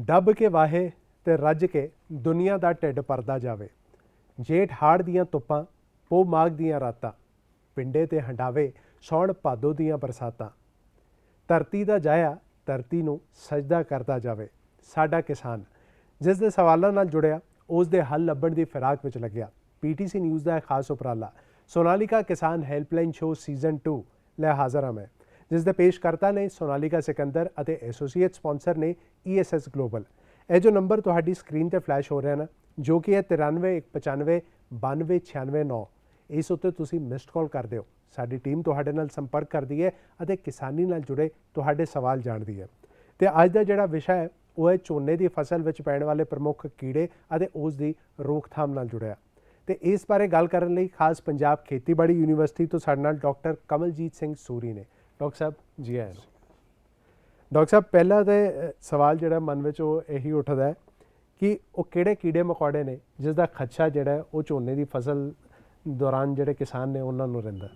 ਡੱਬ ਕੇ ਵਾਹੇ ਤੇ ਰੱਜ ਕੇ ਦੁਨੀਆ ਦਾ ਢਿੱਡ ਭਰਦਾ ਜਾਵੇ। ਜੇਠ ਹਾੜ ਦੀਆਂ ਧੁੱਪਾਂ, ਪੋਹ ਮਾਘ ਦੀਆਂ ਰਾਤਾਂ, ਪਿੰਡੇ ਤੇ ਹੰਡਾਵੇ ਸੌਣ ਭਾਦੋ ਦੀਆਂ ਬਰਸਾਤਾਂ। ਧਰਤੀ ਦਾ ਜਾਇਆ ਧਰਤੀ ਨੂੰ ਸਜਦਾ ਕਰਦਾ ਜਾਵੇ। ਸਾਡਾ ਕਿਸਾਨ ਜਿਸ ਦੇ ਸਵਾਲਾਂ ਨਾਲ ਜੁੜਿਆ ਉਸ ਦੇ ਹੱਲ ਲੱਭਣ ਦੀ ਫਿਰਾਕ ਵਿੱਚ ਲੱਗਿਆ। PTC ਨਿਊਜ਼ ਦਾ ਖਾਸ ਉਪਰਾਲਾ ਸੋਨਾਲੀਕਾ ਕਿਸਾਨ ਹੈਲਪਲਾਈਨ ਸ਼ੋਅ ਸੀਜ਼ਨ 2 ਲੈ ਹਾਜ਼ਰ ਹਾਂ ਮੈਂ, ਜਿਸ ਦੇ ਪੇਸ਼ਕਰਤਾ ਨੇ ਸੋਨਾਲੀਕਾ ਸਿਕੰਦਰ ਅਤੇ ਐਸੋਸੀਏਟ ਸਪਾਂਸਰ ਨੇ ESS ਗਲੋਬਲ। ਇਹ ਜੋ ਨੰਬਰ ਤੁਹਾਡੀ ਸਕਰੀਨ ਤੇ ਫਲੈਸ਼ ਹੋ ਰਿਹਾ ਨਾ, ਜੋ ਕਿ ਹੈ 93 195 92 96 9, ਇਸ ਉੱਤੇ ਤੁਸੀਂ ਮਿਸਡ ਕਾਲ ਕਰ ਦਿਓ। ਸਾਡੀ ਟੀਮ ਤੁਹਾਡੇ ਨਾਲ ਸੰਪਰਕ ਕਰਦੀ ਹੈ ਅਤੇ ਕਿਸਾਨੀ ਨਾਲ ਜੁੜੇ ਤੁਹਾਡੇ ਸਵਾਲ ਜਾਣਦੀ ਹੈ। ਤੇ ਅੱਜ ਦਾ ਜਿਹੜਾ ਵਿਸ਼ਾ ਹੈ ਉਹ ਹੈ ਝੋਨੇ ਦੀ ਫਸਲ ਵਿੱਚ ਪੈਣ ਵਾਲੇ ਪ੍ਰਮੁੱਖ ਕੀੜੇ ਅਤੇ ਉਸ ਦੀ ਰੋਕਥਾਮ ਨਾਲ ਜੁੜਿਆ। ਤੇ ਇਸ ਬਾਰੇ ਗੱਲ ਕਰਨ ਲਈ ਖਾਸ ਪੰਜਾਬ ਖੇਤੀਬਾੜੀ ਯੂਨੀਵਰਸਿਟੀ ਤੋਂ ਸਾਡੇ ਨਾਲ ਡਾਕਟਰ ਕਮਲਜੀਤ ਸਿੰਘ ਸੂਰੀ ਨੇ। ਡਾਕਟਰ ਸਾਹਿਬ ਜੀ ਆਇਆਂ ਨੂੰ। ਡਾਕਟਰ ਸਾਹਿਬ, ਪਹਿਲਾ ਤਾਂ ਸਵਾਲ ਜਿਹੜਾ ਮਨ ਵਿੱਚ ਉਹ ਇਹੀ ਉੱਠਦਾ ਹੈ ਕਿ ਉਹ ਕਿਹੜੇ ਕੀੜੇ ਮਕੌੜੇ ਨੇ ਜਿਸ ਦਾ ਖਦਸ਼ਾ ਜਿਹੜਾ ਉਹ ਝੋਨੇ ਦੀ ਫਸਲ ਦੌਰਾਨ ਜਿਹੜੇ ਕਿਸਾਨ ਨੇ ਉਹਨਾਂ ਨੂੰ ਰਹਿੰਦਾ।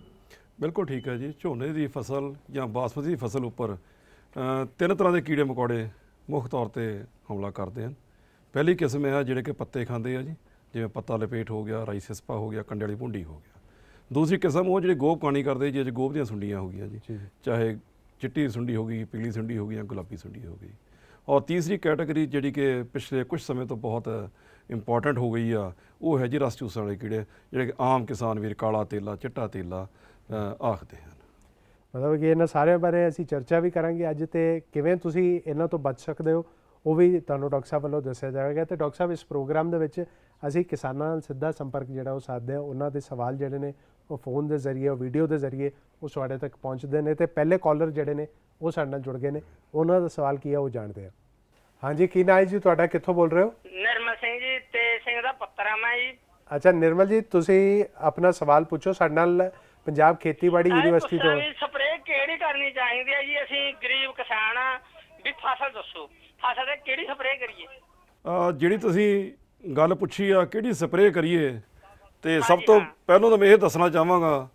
ਬਿਲਕੁਲ ਠੀਕ ਹੈ ਜੀ। ਝੋਨੇ ਦੀ ਫਸਲ ਜਾਂ ਬਾਸਮਤੀ ਦੀ ਫਸਲ ਉੱਪਰ ਤਿੰਨ ਤਰ੍ਹਾਂ ਦੇ ਕੀੜੇ ਮਕੌੜੇ ਮੁੱਖ ਤੌਰ 'ਤੇ ਹਮਲਾ ਕਰਦੇ ਹਨ। ਪਹਿਲੀ ਕਿਸਮ ਹੈ ਜਿਹੜੇ ਕਿ ਪੱਤੇ ਖਾਂਦੇ ਆ ਜੀ, ਜਿਵੇਂ ਪੱਤਾ ਲਪੇਟ ਹੋ ਗਿਆ, ਰਾਈ ਸਿਸਪਾ ਹੋ ਗਿਆ, ਕੰਡੇ ਵਾਲੀ ਭੁੰਡੀ ਹੋ ਗਿਆ। ਦੂਸਰੀ ਕਿਸਮ ਉਹ ਜਿਹੜੇ ਗੋਭ ਕਾਣੀ ਕਰਦੇ, ਜਿਸ 'ਚ ਗੋਭ ਦੀਆਂ ਸੁੰਡੀਆਂ ਹੋ ਗਈਆਂ ਜੀ, ਚਾਹੇ ਚਿੱਟੀ ਸੁੰਡੀ ਹੋ ਗਈ, ਪੀਲੀ ਸੁੰਡੀ ਹੋ ਗਈ ਜਾਂ ਗੁਲਾਬੀ ਸੁੰਡੀ ਹੋ ਗਈ। ਔਰ ਤੀਸਰੀ ਕੈਟਾਗਰੀ ਜਿਹੜੀ ਕਿ ਪਿਛਲੇ ਕੁਝ ਸਮੇਂ ਤੋਂ ਬਹੁਤ ਇੰਪੋਰਟੈਂਟ ਹੋ ਗਈ ਆ, ਉਹ ਹੈ ਜੀ ਰਸ ਚੂਸਣ ਵਾਲੇ ਕੀੜੇ, ਜਿਹੜੇ ਕਿ ਆਮ ਕਿਸਾਨ ਵੀਰ ਕਾਲਾ ਤੇਲਾ, ਚਿੱਟਾ ਤੇਲਾ ਆਖਦੇ ਹਨ। ਮਤਲਬ ਕਿ ਇਹਨਾਂ ਸਾਰਿਆਂ ਬਾਰੇ ਅਸੀਂ ਚਰਚਾ ਵੀ ਕਰਾਂਗੇ ਅੱਜ, ਤੇ ਕਿਵੇਂ ਤੁਸੀਂ ਇਹਨਾਂ ਤੋਂ ਬਚ ਸਕਦੇ ਹੋ ਉਹ ਵੀ ਤੁਹਾਨੂੰ ਡਾਕਟਰ ਸਾਹਿਬ ਵੱਲੋਂ ਦੱਸਿਆ ਜਾਵੇਗਾ। ਤੇ ਡਾਕਟਰ ਸਾਹਿਬ, ਇਸ ਪ੍ਰੋਗਰਾਮ ਦੇ ਵਿੱਚ ਅਸੀਂ ਕਿਸਾਨਾਂ ਨਾਲ ਸਿੱਧਾ ਸੰਪਰਕ ਜਿਹੜਾ ਉਹ ਸਾਧਦੇ ਹਾਂ। ਉਹਨਾਂ ਦੇ ਸਵਾਲ ਜਿਹੜੇ ਨੇ ਉਹ ਫੋਨ ਦੇ ਜ਼ਰੀਏ, ਉਹ ਵੀਡੀਓ ਦੇ ਜ਼ਰੀਏ ਉਹ ਤੁਹਾਡੇ ਤੱਕ ਪਹੁੰਚਦੇ ਨੇ। ਤੇ ਪਹਿਲੇ ਕਾਲਰ ਜਿਹੜੇ ਨੇ ਉਹ ਸਾਡੇ ਨਾਲ ਜੁੜ ਗਏ ਨੇ, ਉਹਨਾਂ ਦਾ ਸਵਾਲ ਕੀ ਹੈ ਉਹ ਜਾਣਦੇ ਹਾਂ। ਹਾਂਜੀ, ਕੀ ਨਾਂ ਹੈ ਜੀ ਤੁਹਾਡਾ, ਕਿੱਥੋਂ ਬੋਲ ਰਹੇ ਹੋ? ਨਿਰਮਲ ਸਿੰਘ ਜੀ, ਤੇ ਸਿੰਘ ਦਾ ਪੁੱਤਰ ਆ ਮੈਂ ਜੀ। ਅੱਛਾ ਨਿਰਮਲ ਜੀ, ਤੁਸੀਂ ਆਪਣਾ ਸਵਾਲ ਪੁੱਛੋ ਸਾਡੇ ਨਾਲ ਪੰਜਾਬ ਖੇਤੀਬਾੜੀ ਯੂਨੀਵਰਸਿਟੀ ਤੋਂ। ਸਪਰੇਅ ਕਿਹੜੀ ਕਰਨੀ ਚਾਹੀਦੀ ਹੈ ਜੀ? ਅਸੀਂ ਗਰੀਬ ਕਿਸਾਨ ਆ, ਵੀ ਫਸਲ ਦੱਸੋ, ਫਸਲ ਤੇ ਕਿਹੜੀ ਸਪਰੇਅ ਕਰੀਏ? ਜਿਹੜੀ ਤੁਸੀਂ ਗੱਲ ਪੁੱਛੀ ਆ ਕਿਹੜੀ ਸਪਰੇਅ ਕਰੀਏ, ਤੇ ਸਭ ਤੋਂ ਪਹਿਲਾਂ ਤਾਂ ਮੈਂ ਇਹ ਦੱਸਣਾ ਚਾਹਾਂਗਾ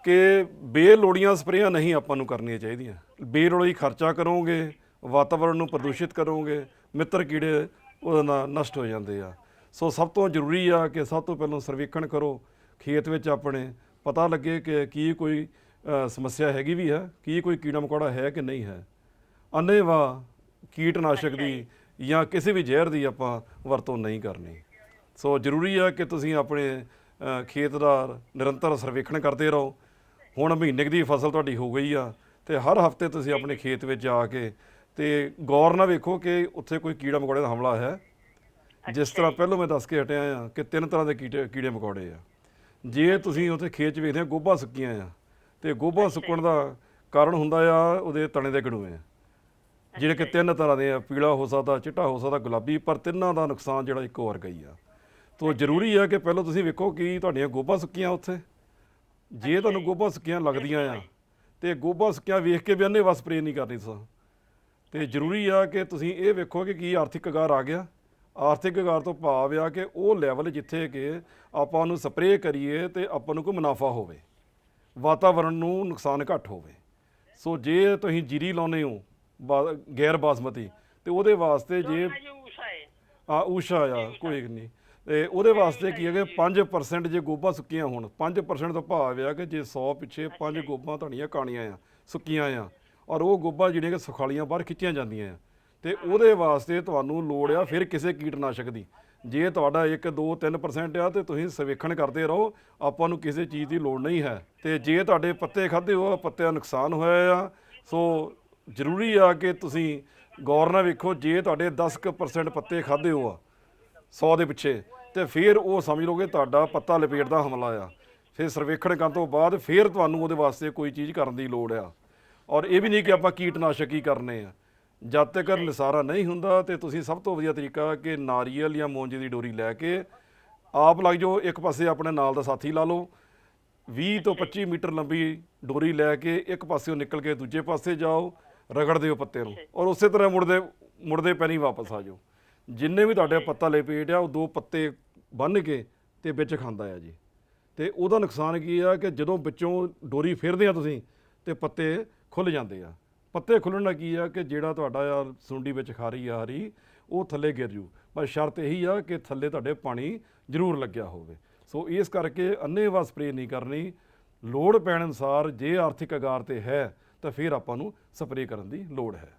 ਕਿ ਬੇਲੋੜੀਆਂ ਸਪਰੇਆਂ ਨਹੀਂ ਆਪਾਂ ਨੂੰ ਕਰਨੀਆਂ ਚਾਹੀਦੀਆਂ। ਬੇਲੋੜੀ ਖਰਚਾ ਕਰੋਗੇ, ਵਾਤਾਵਰਣ ਨੂੰ ਪ੍ਰਦੂਸ਼ਿਤ ਕਰੋਗੇ, ਮਿੱਤਰ ਕੀੜੇ ਉਹਦੇ ਨਾਲ ਨਸ਼ਟ ਹੋ ਜਾਂਦੇ ਆ। ਸੋ ਸਭ ਤੋਂ ਜ਼ਰੂਰੀ ਆ ਕਿ ਸਭ ਤੋਂ ਪਹਿਲਾਂ ਸਰਵੇਖਣ ਕਰੋ ਖੇਤ ਵਿੱਚ ਆਪਣੇ, ਪਤਾ ਲੱਗੇ ਕਿ ਕੀ ਕੋਈ ਸਮੱਸਿਆ ਹੈਗੀ ਵੀ ਹੈ, ਕੀ ਕੋਈ ਕੀੜਾ ਮਕੌੜਾ ਹੈ ਕਿ ਨਹੀਂ ਹੈ। ਅੰਨ੍ਹੇਵਾਹ ਕੀਟਨਾਸ਼ਕ ਦੀ ਜਾਂ ਕਿਸੇ ਵੀ ਜ਼ਹਿਰ ਦੀ ਆਪਾਂ ਵਰਤੋਂ ਨਹੀਂ ਕਰਨੀ। ਸੋ ਜ਼ਰੂਰੀ ਆ ਕਿ ਤੁਸੀਂ ਆਪਣੇ ਖੇਤ ਦਾ ਨਿਰੰਤਰ ਸਰਵੇਖਣ ਕਰਦੇ ਰਹੋ। ਹੁਣ ਮਹੀਨੇ ਦੀ ਫਸਲ ਤੁਹਾਡੀ ਹੋ ਗਈ ਆ, ਤੇ ਹਰ ਹਫ਼ਤੇ ਤੁਸੀਂ ਆਪਣੇ ਖੇਤ ਵਿੱਚ ਜਾ ਕੇ ਤੇ ਗੌਰ ਨਾਲ ਵੇਖੋ ਕਿ ਉੱਥੇ ਕੋਈ ਕੀੜਾ ਮਕੌੜੇ ਦਾ ਹਮਲਾ ਹੈ। ਜਿਸ ਤਰ੍ਹਾਂ ਪਹਿਲਾਂ ਮੈਂ ਦੱਸ ਕੇ ਹਟਿਆ ਆ ਕਿ ਤਿੰਨ ਤਰ੍ਹਾਂ ਦੇ ਕੀੜੇ ਮਕੌੜੇ ਆ। ਜੇ ਤੁਸੀਂ ਉੱਥੇ ਖੇਤ 'ਚ ਵੇਖਦੇ ਆ ਗੋਭਾ ਸੁੱਕੀਆਂ ਆ, ਤੇ ਗੋਭਾ ਸੁੱਕਣ ਦਾ ਕਾਰਨ ਹੁੰਦਾ ਆ ਉਹਦੇ ਤਣੇ ਦੇ ਗੜੂਏ, ਜਿਹੜੇ ਕਿ ਤਿੰਨ ਤਰ੍ਹਾਂ ਦੇ ਆ, ਪੀਲਾ ਹੋ ਸਕਦਾ, ਚਿੱਟਾ ਹੋ ਸਕਦਾ, ਗੁਲਾਬੀ, ਪਰ ਤਿੰਨਾਂ ਦਾ ਨੁਕਸਾਨ ਜਿਹੜਾ ਇੱਕੋ ਵਰਗਾ ਹੀ ਆ। ਤੋ ਜ਼ਰੂਰੀ ਆ ਕਿ ਪਹਿਲਾਂ ਤੁਸੀਂ ਵੇਖੋ ਕਿ ਤੁਹਾਡੀਆਂ ਗੋਭਾ ਸੁੱਕੀਆਂ ਉੱਥੇ। ਜੇ ਤੁਹਾਨੂੰ ਗੋਭਾ ਸੁੱਕੀਆਂ ਲੱਗਦੀਆਂ ਆ ਤੇ ਗੋਭਾ ਸੁੱਕੀਆਂ ਵੇਖ ਕੇ ਵੀ ਅੰਨ੍ਹੇਵਾਹ ਸਪਰੇਅ ਨਹੀਂ ਕਰਨੀ ਤੁਸੀਂ। ਤੇ ਜ਼ਰੂਰੀ ਆ ਕਿ ਤੁਸੀਂ ਇਹ ਵੇਖੋ ਕਿ ਕੀ ਆਰਥਿਕ ਅਗਾਰ ਆ ਗਿਆ। ਆਰਥਿਕ ਅਗਾਰ ਤੋਂ ਭਾਵ ਆ ਕਿ ਉਹ ਲੈਵਲ ਜਿੱਥੇ ਕਿ ਆਪਾਂ ਉਹਨੂੰ ਸਪਰੇਅ ਕਰੀਏ ਤੇ ਆਪਾਂ ਨੂੰ ਕੋਈ ਮੁਨਾਫਾ ਹੋਵੇ, ਵਾਤਾਵਰਣ ਨੂੰ ਨੁਕਸਾਨ ਘੱਟ ਹੋਵੇ। ਸੋ ਜੇ ਤੁਸੀਂ ਜੀਰੀ ਲਾਉਂਦੇ ਹੋ ਗੈਰ ਬਾਸਮਤੀ, ਤੇ ਉਹਦੇ ਵਾਸਤੇ ਜੇ ਊਸ਼ਾ ਆ ਕੋਈ ਨਹੀਂ, ਤੇ ਉਹਦੇ ਵਾਸਤੇ ਕੀ ਹੈ ਕਿ 5% ਜੇ ਗੋਭਾ ਸੁੱਕੀਆਂ ਹੋਣ, 5% ਤੋਂ ਭਾਵ ਆ ਕਿ ਜੇ 100 ਪਿੱਛੇ 5 ਗੋਭਾ ਤੁਹਾਡੀਆਂ ਕਾਣੀਆਂ ਆ, ਸੁੱਕੀਆਂ ਆ, ਔਰ ਉਹ ਗੋਭਾ ਜਿਹੜੀਆਂ ਕਿ ਸੁਖਾਲੀਆਂ ਬਾਹਰ ਖਿੱਚੀਆਂ ਜਾਂਦੀਆਂ ਆ, ਤੇ ਉਹਦੇ ਵਾਸਤੇ ਤੁਹਾਨੂੰ ਲੋੜ ਆ ਫਿਰ ਕਿਸੇ ਕੀਟਨਾਸ਼ਕ ਦੀ। ਜੇ ਤੁਹਾਡਾ 1 2 3% ਆ ਤੇ ਤੁਸੀਂ ਸਰਵੇਖਣ ਕਰਦੇ ਰਹੋ, ਆਪਾਂ ਨੂੰ ਕਿਸੇ ਚੀਜ਼ ਦੀ ਲੋੜ ਨਹੀਂ ਹੈ। ਤੇ ਜੇ ਤੁਹਾਡੇ ਪੱਤੇ ਖਾਧੇ ਹੋ, ਪੱਤਿਆਂ ਨੁਕਸਾਨ ਹੋਇਆ ਆ, ਸੋ ਜ਼ਰੂਰੀ ਆ ਕਿ ਤੁਸੀਂ ਗੌਰ ਨਾਲ ਵੇਖੋ। ਜੇ ਤੁਹਾਡੇ 10% ਪੱਤੇ ਖਾਧੇ ਹੋ ਆ 100 ਦੇ ਪਿੱਛੇ, ਤੇ ਫਿਰ ਉਹ ਸਮਝ ਲਓਗੇ ਤੁਹਾਡਾ ਪੱਤਾ ਲਪੇਟ ਦਾ ਹਮਲਾ ਆ। ਫਿਰ ਸਰਵੇਖਣ ਕਰਨ ਤੋਂ ਬਾਅਦ ਫਿਰ ਤੁਹਾਨੂੰ ਉਹਦੇ ਵਾਸਤੇ ਕੋਈ ਚੀਜ਼ ਕਰਨ ਦੀ ਲੋੜ ਆ। ਔਰ ਇਹ ਵੀ ਨਹੀਂ ਕਿ ਆਪਾਂ ਕੀਟਨਾਸ਼ਕ ਹੀ ਕਰਨੇ ਆ। ਜਦ ਤੱਕ ਨਿਸਾਰਾ ਨਹੀਂ ਹੁੰਦਾ ਤੇ ਤੁਸੀਂ ਸਭ ਤੋਂ ਵਧੀਆ ਤਰੀਕਾ ਕਿ ਨਾਰੀਅਲ ਜਾਂ ਮੋਂਜੇ ਦੀ ਡੋਰੀ ਲੈ ਕੇ ਆਪ ਲੱਗ ਜਾਓ, ਇੱਕ ਪਾਸੇ ਆਪਣੇ ਨਾਲ ਦਾ ਸਾਥੀ ਲਾ ਲਓ, 20 ਤੋਂ 25 ਮੀਟਰ ਲੰਬੀ ਡੋਰੀ ਲੈ ਕੇ ਇੱਕ ਪਾਸਿਓਂ ਨਿਕਲ ਕੇ ਦੂਜੇ ਪਾਸੇ ਜਾਓ, ਰਗੜ ਦਿਓ ਪੱਤੇ ਨੂੰ, ਔਰ ਉਸੇ ਤਰ੍ਹਾਂ ਮੁੜਦੇ ਪੈਣੀ ਵਾਪਸ ਆ ਜਾਓ। ਜਿੰਨੇ ਵੀ ਤੁਹਾਡੇ ਪੱਤਾ ਲਪੇਟ ਆ ਉਹ 2 ਪੱਤੇ ਬੰਨ੍ਹ ਕੇ ਤੇ ਵਿੱਚ ਖਾਂਦਾ ਆ ਜੀ। ਤੇ ਉਹਦਾ ਨੁਕਸਾਨ ਕੀ ਆ ਕਿ ਜਦੋਂ ਵਿੱਚੋਂ ਡੋਰੀ ਫੇਰਦੇ ਆ ਤੁਸੀਂ ਤੇ ਪੱਤੇ ਖੁੱਲ੍ਹ ਜਾਂਦੇ ਆ। ਪੱਤੇ ਖੁੱਲ੍ਹਣ ਨਾਲ ਕੀ ਆ ਕਿ ਜਿਹੜਾ ਤੁਹਾਡਾ ਸੁੰਡੀ ਵਿੱਚ ਖਾਰੀ ਆ ਹਰੀ, ਉਹ ਥੱਲੇ ਗਿਰ ਜੂ। ਪਰ ਸ਼ਰਤ ਇਹੀ ਆ ਕਿ ਥੱਲੇ ਤੁਹਾਡੇ ਪਾਣੀ ਜ਼ਰੂਰ ਲੱਗਿਆ ਹੋਵੇ। ਸੋ ਇਸ ਕਰਕੇ ਅੰਨ੍ਹੇਵਾਹ ਸਪਰੇਅ ਨਹੀਂ ਕਰਨੀ। ਲੋੜ ਪੈਣ ਅਨੁਸਾਰ ਜੇ ਆਰਥਿਕ ਆਗਾਰ ਤੇ ਹੈ ਤਾਂ ਫਿਰ ਆਪਾਂ ਨੂੰ ਸਪਰੇਅ ਕਰਨ ਦੀ ਲੋੜ ਹੈ।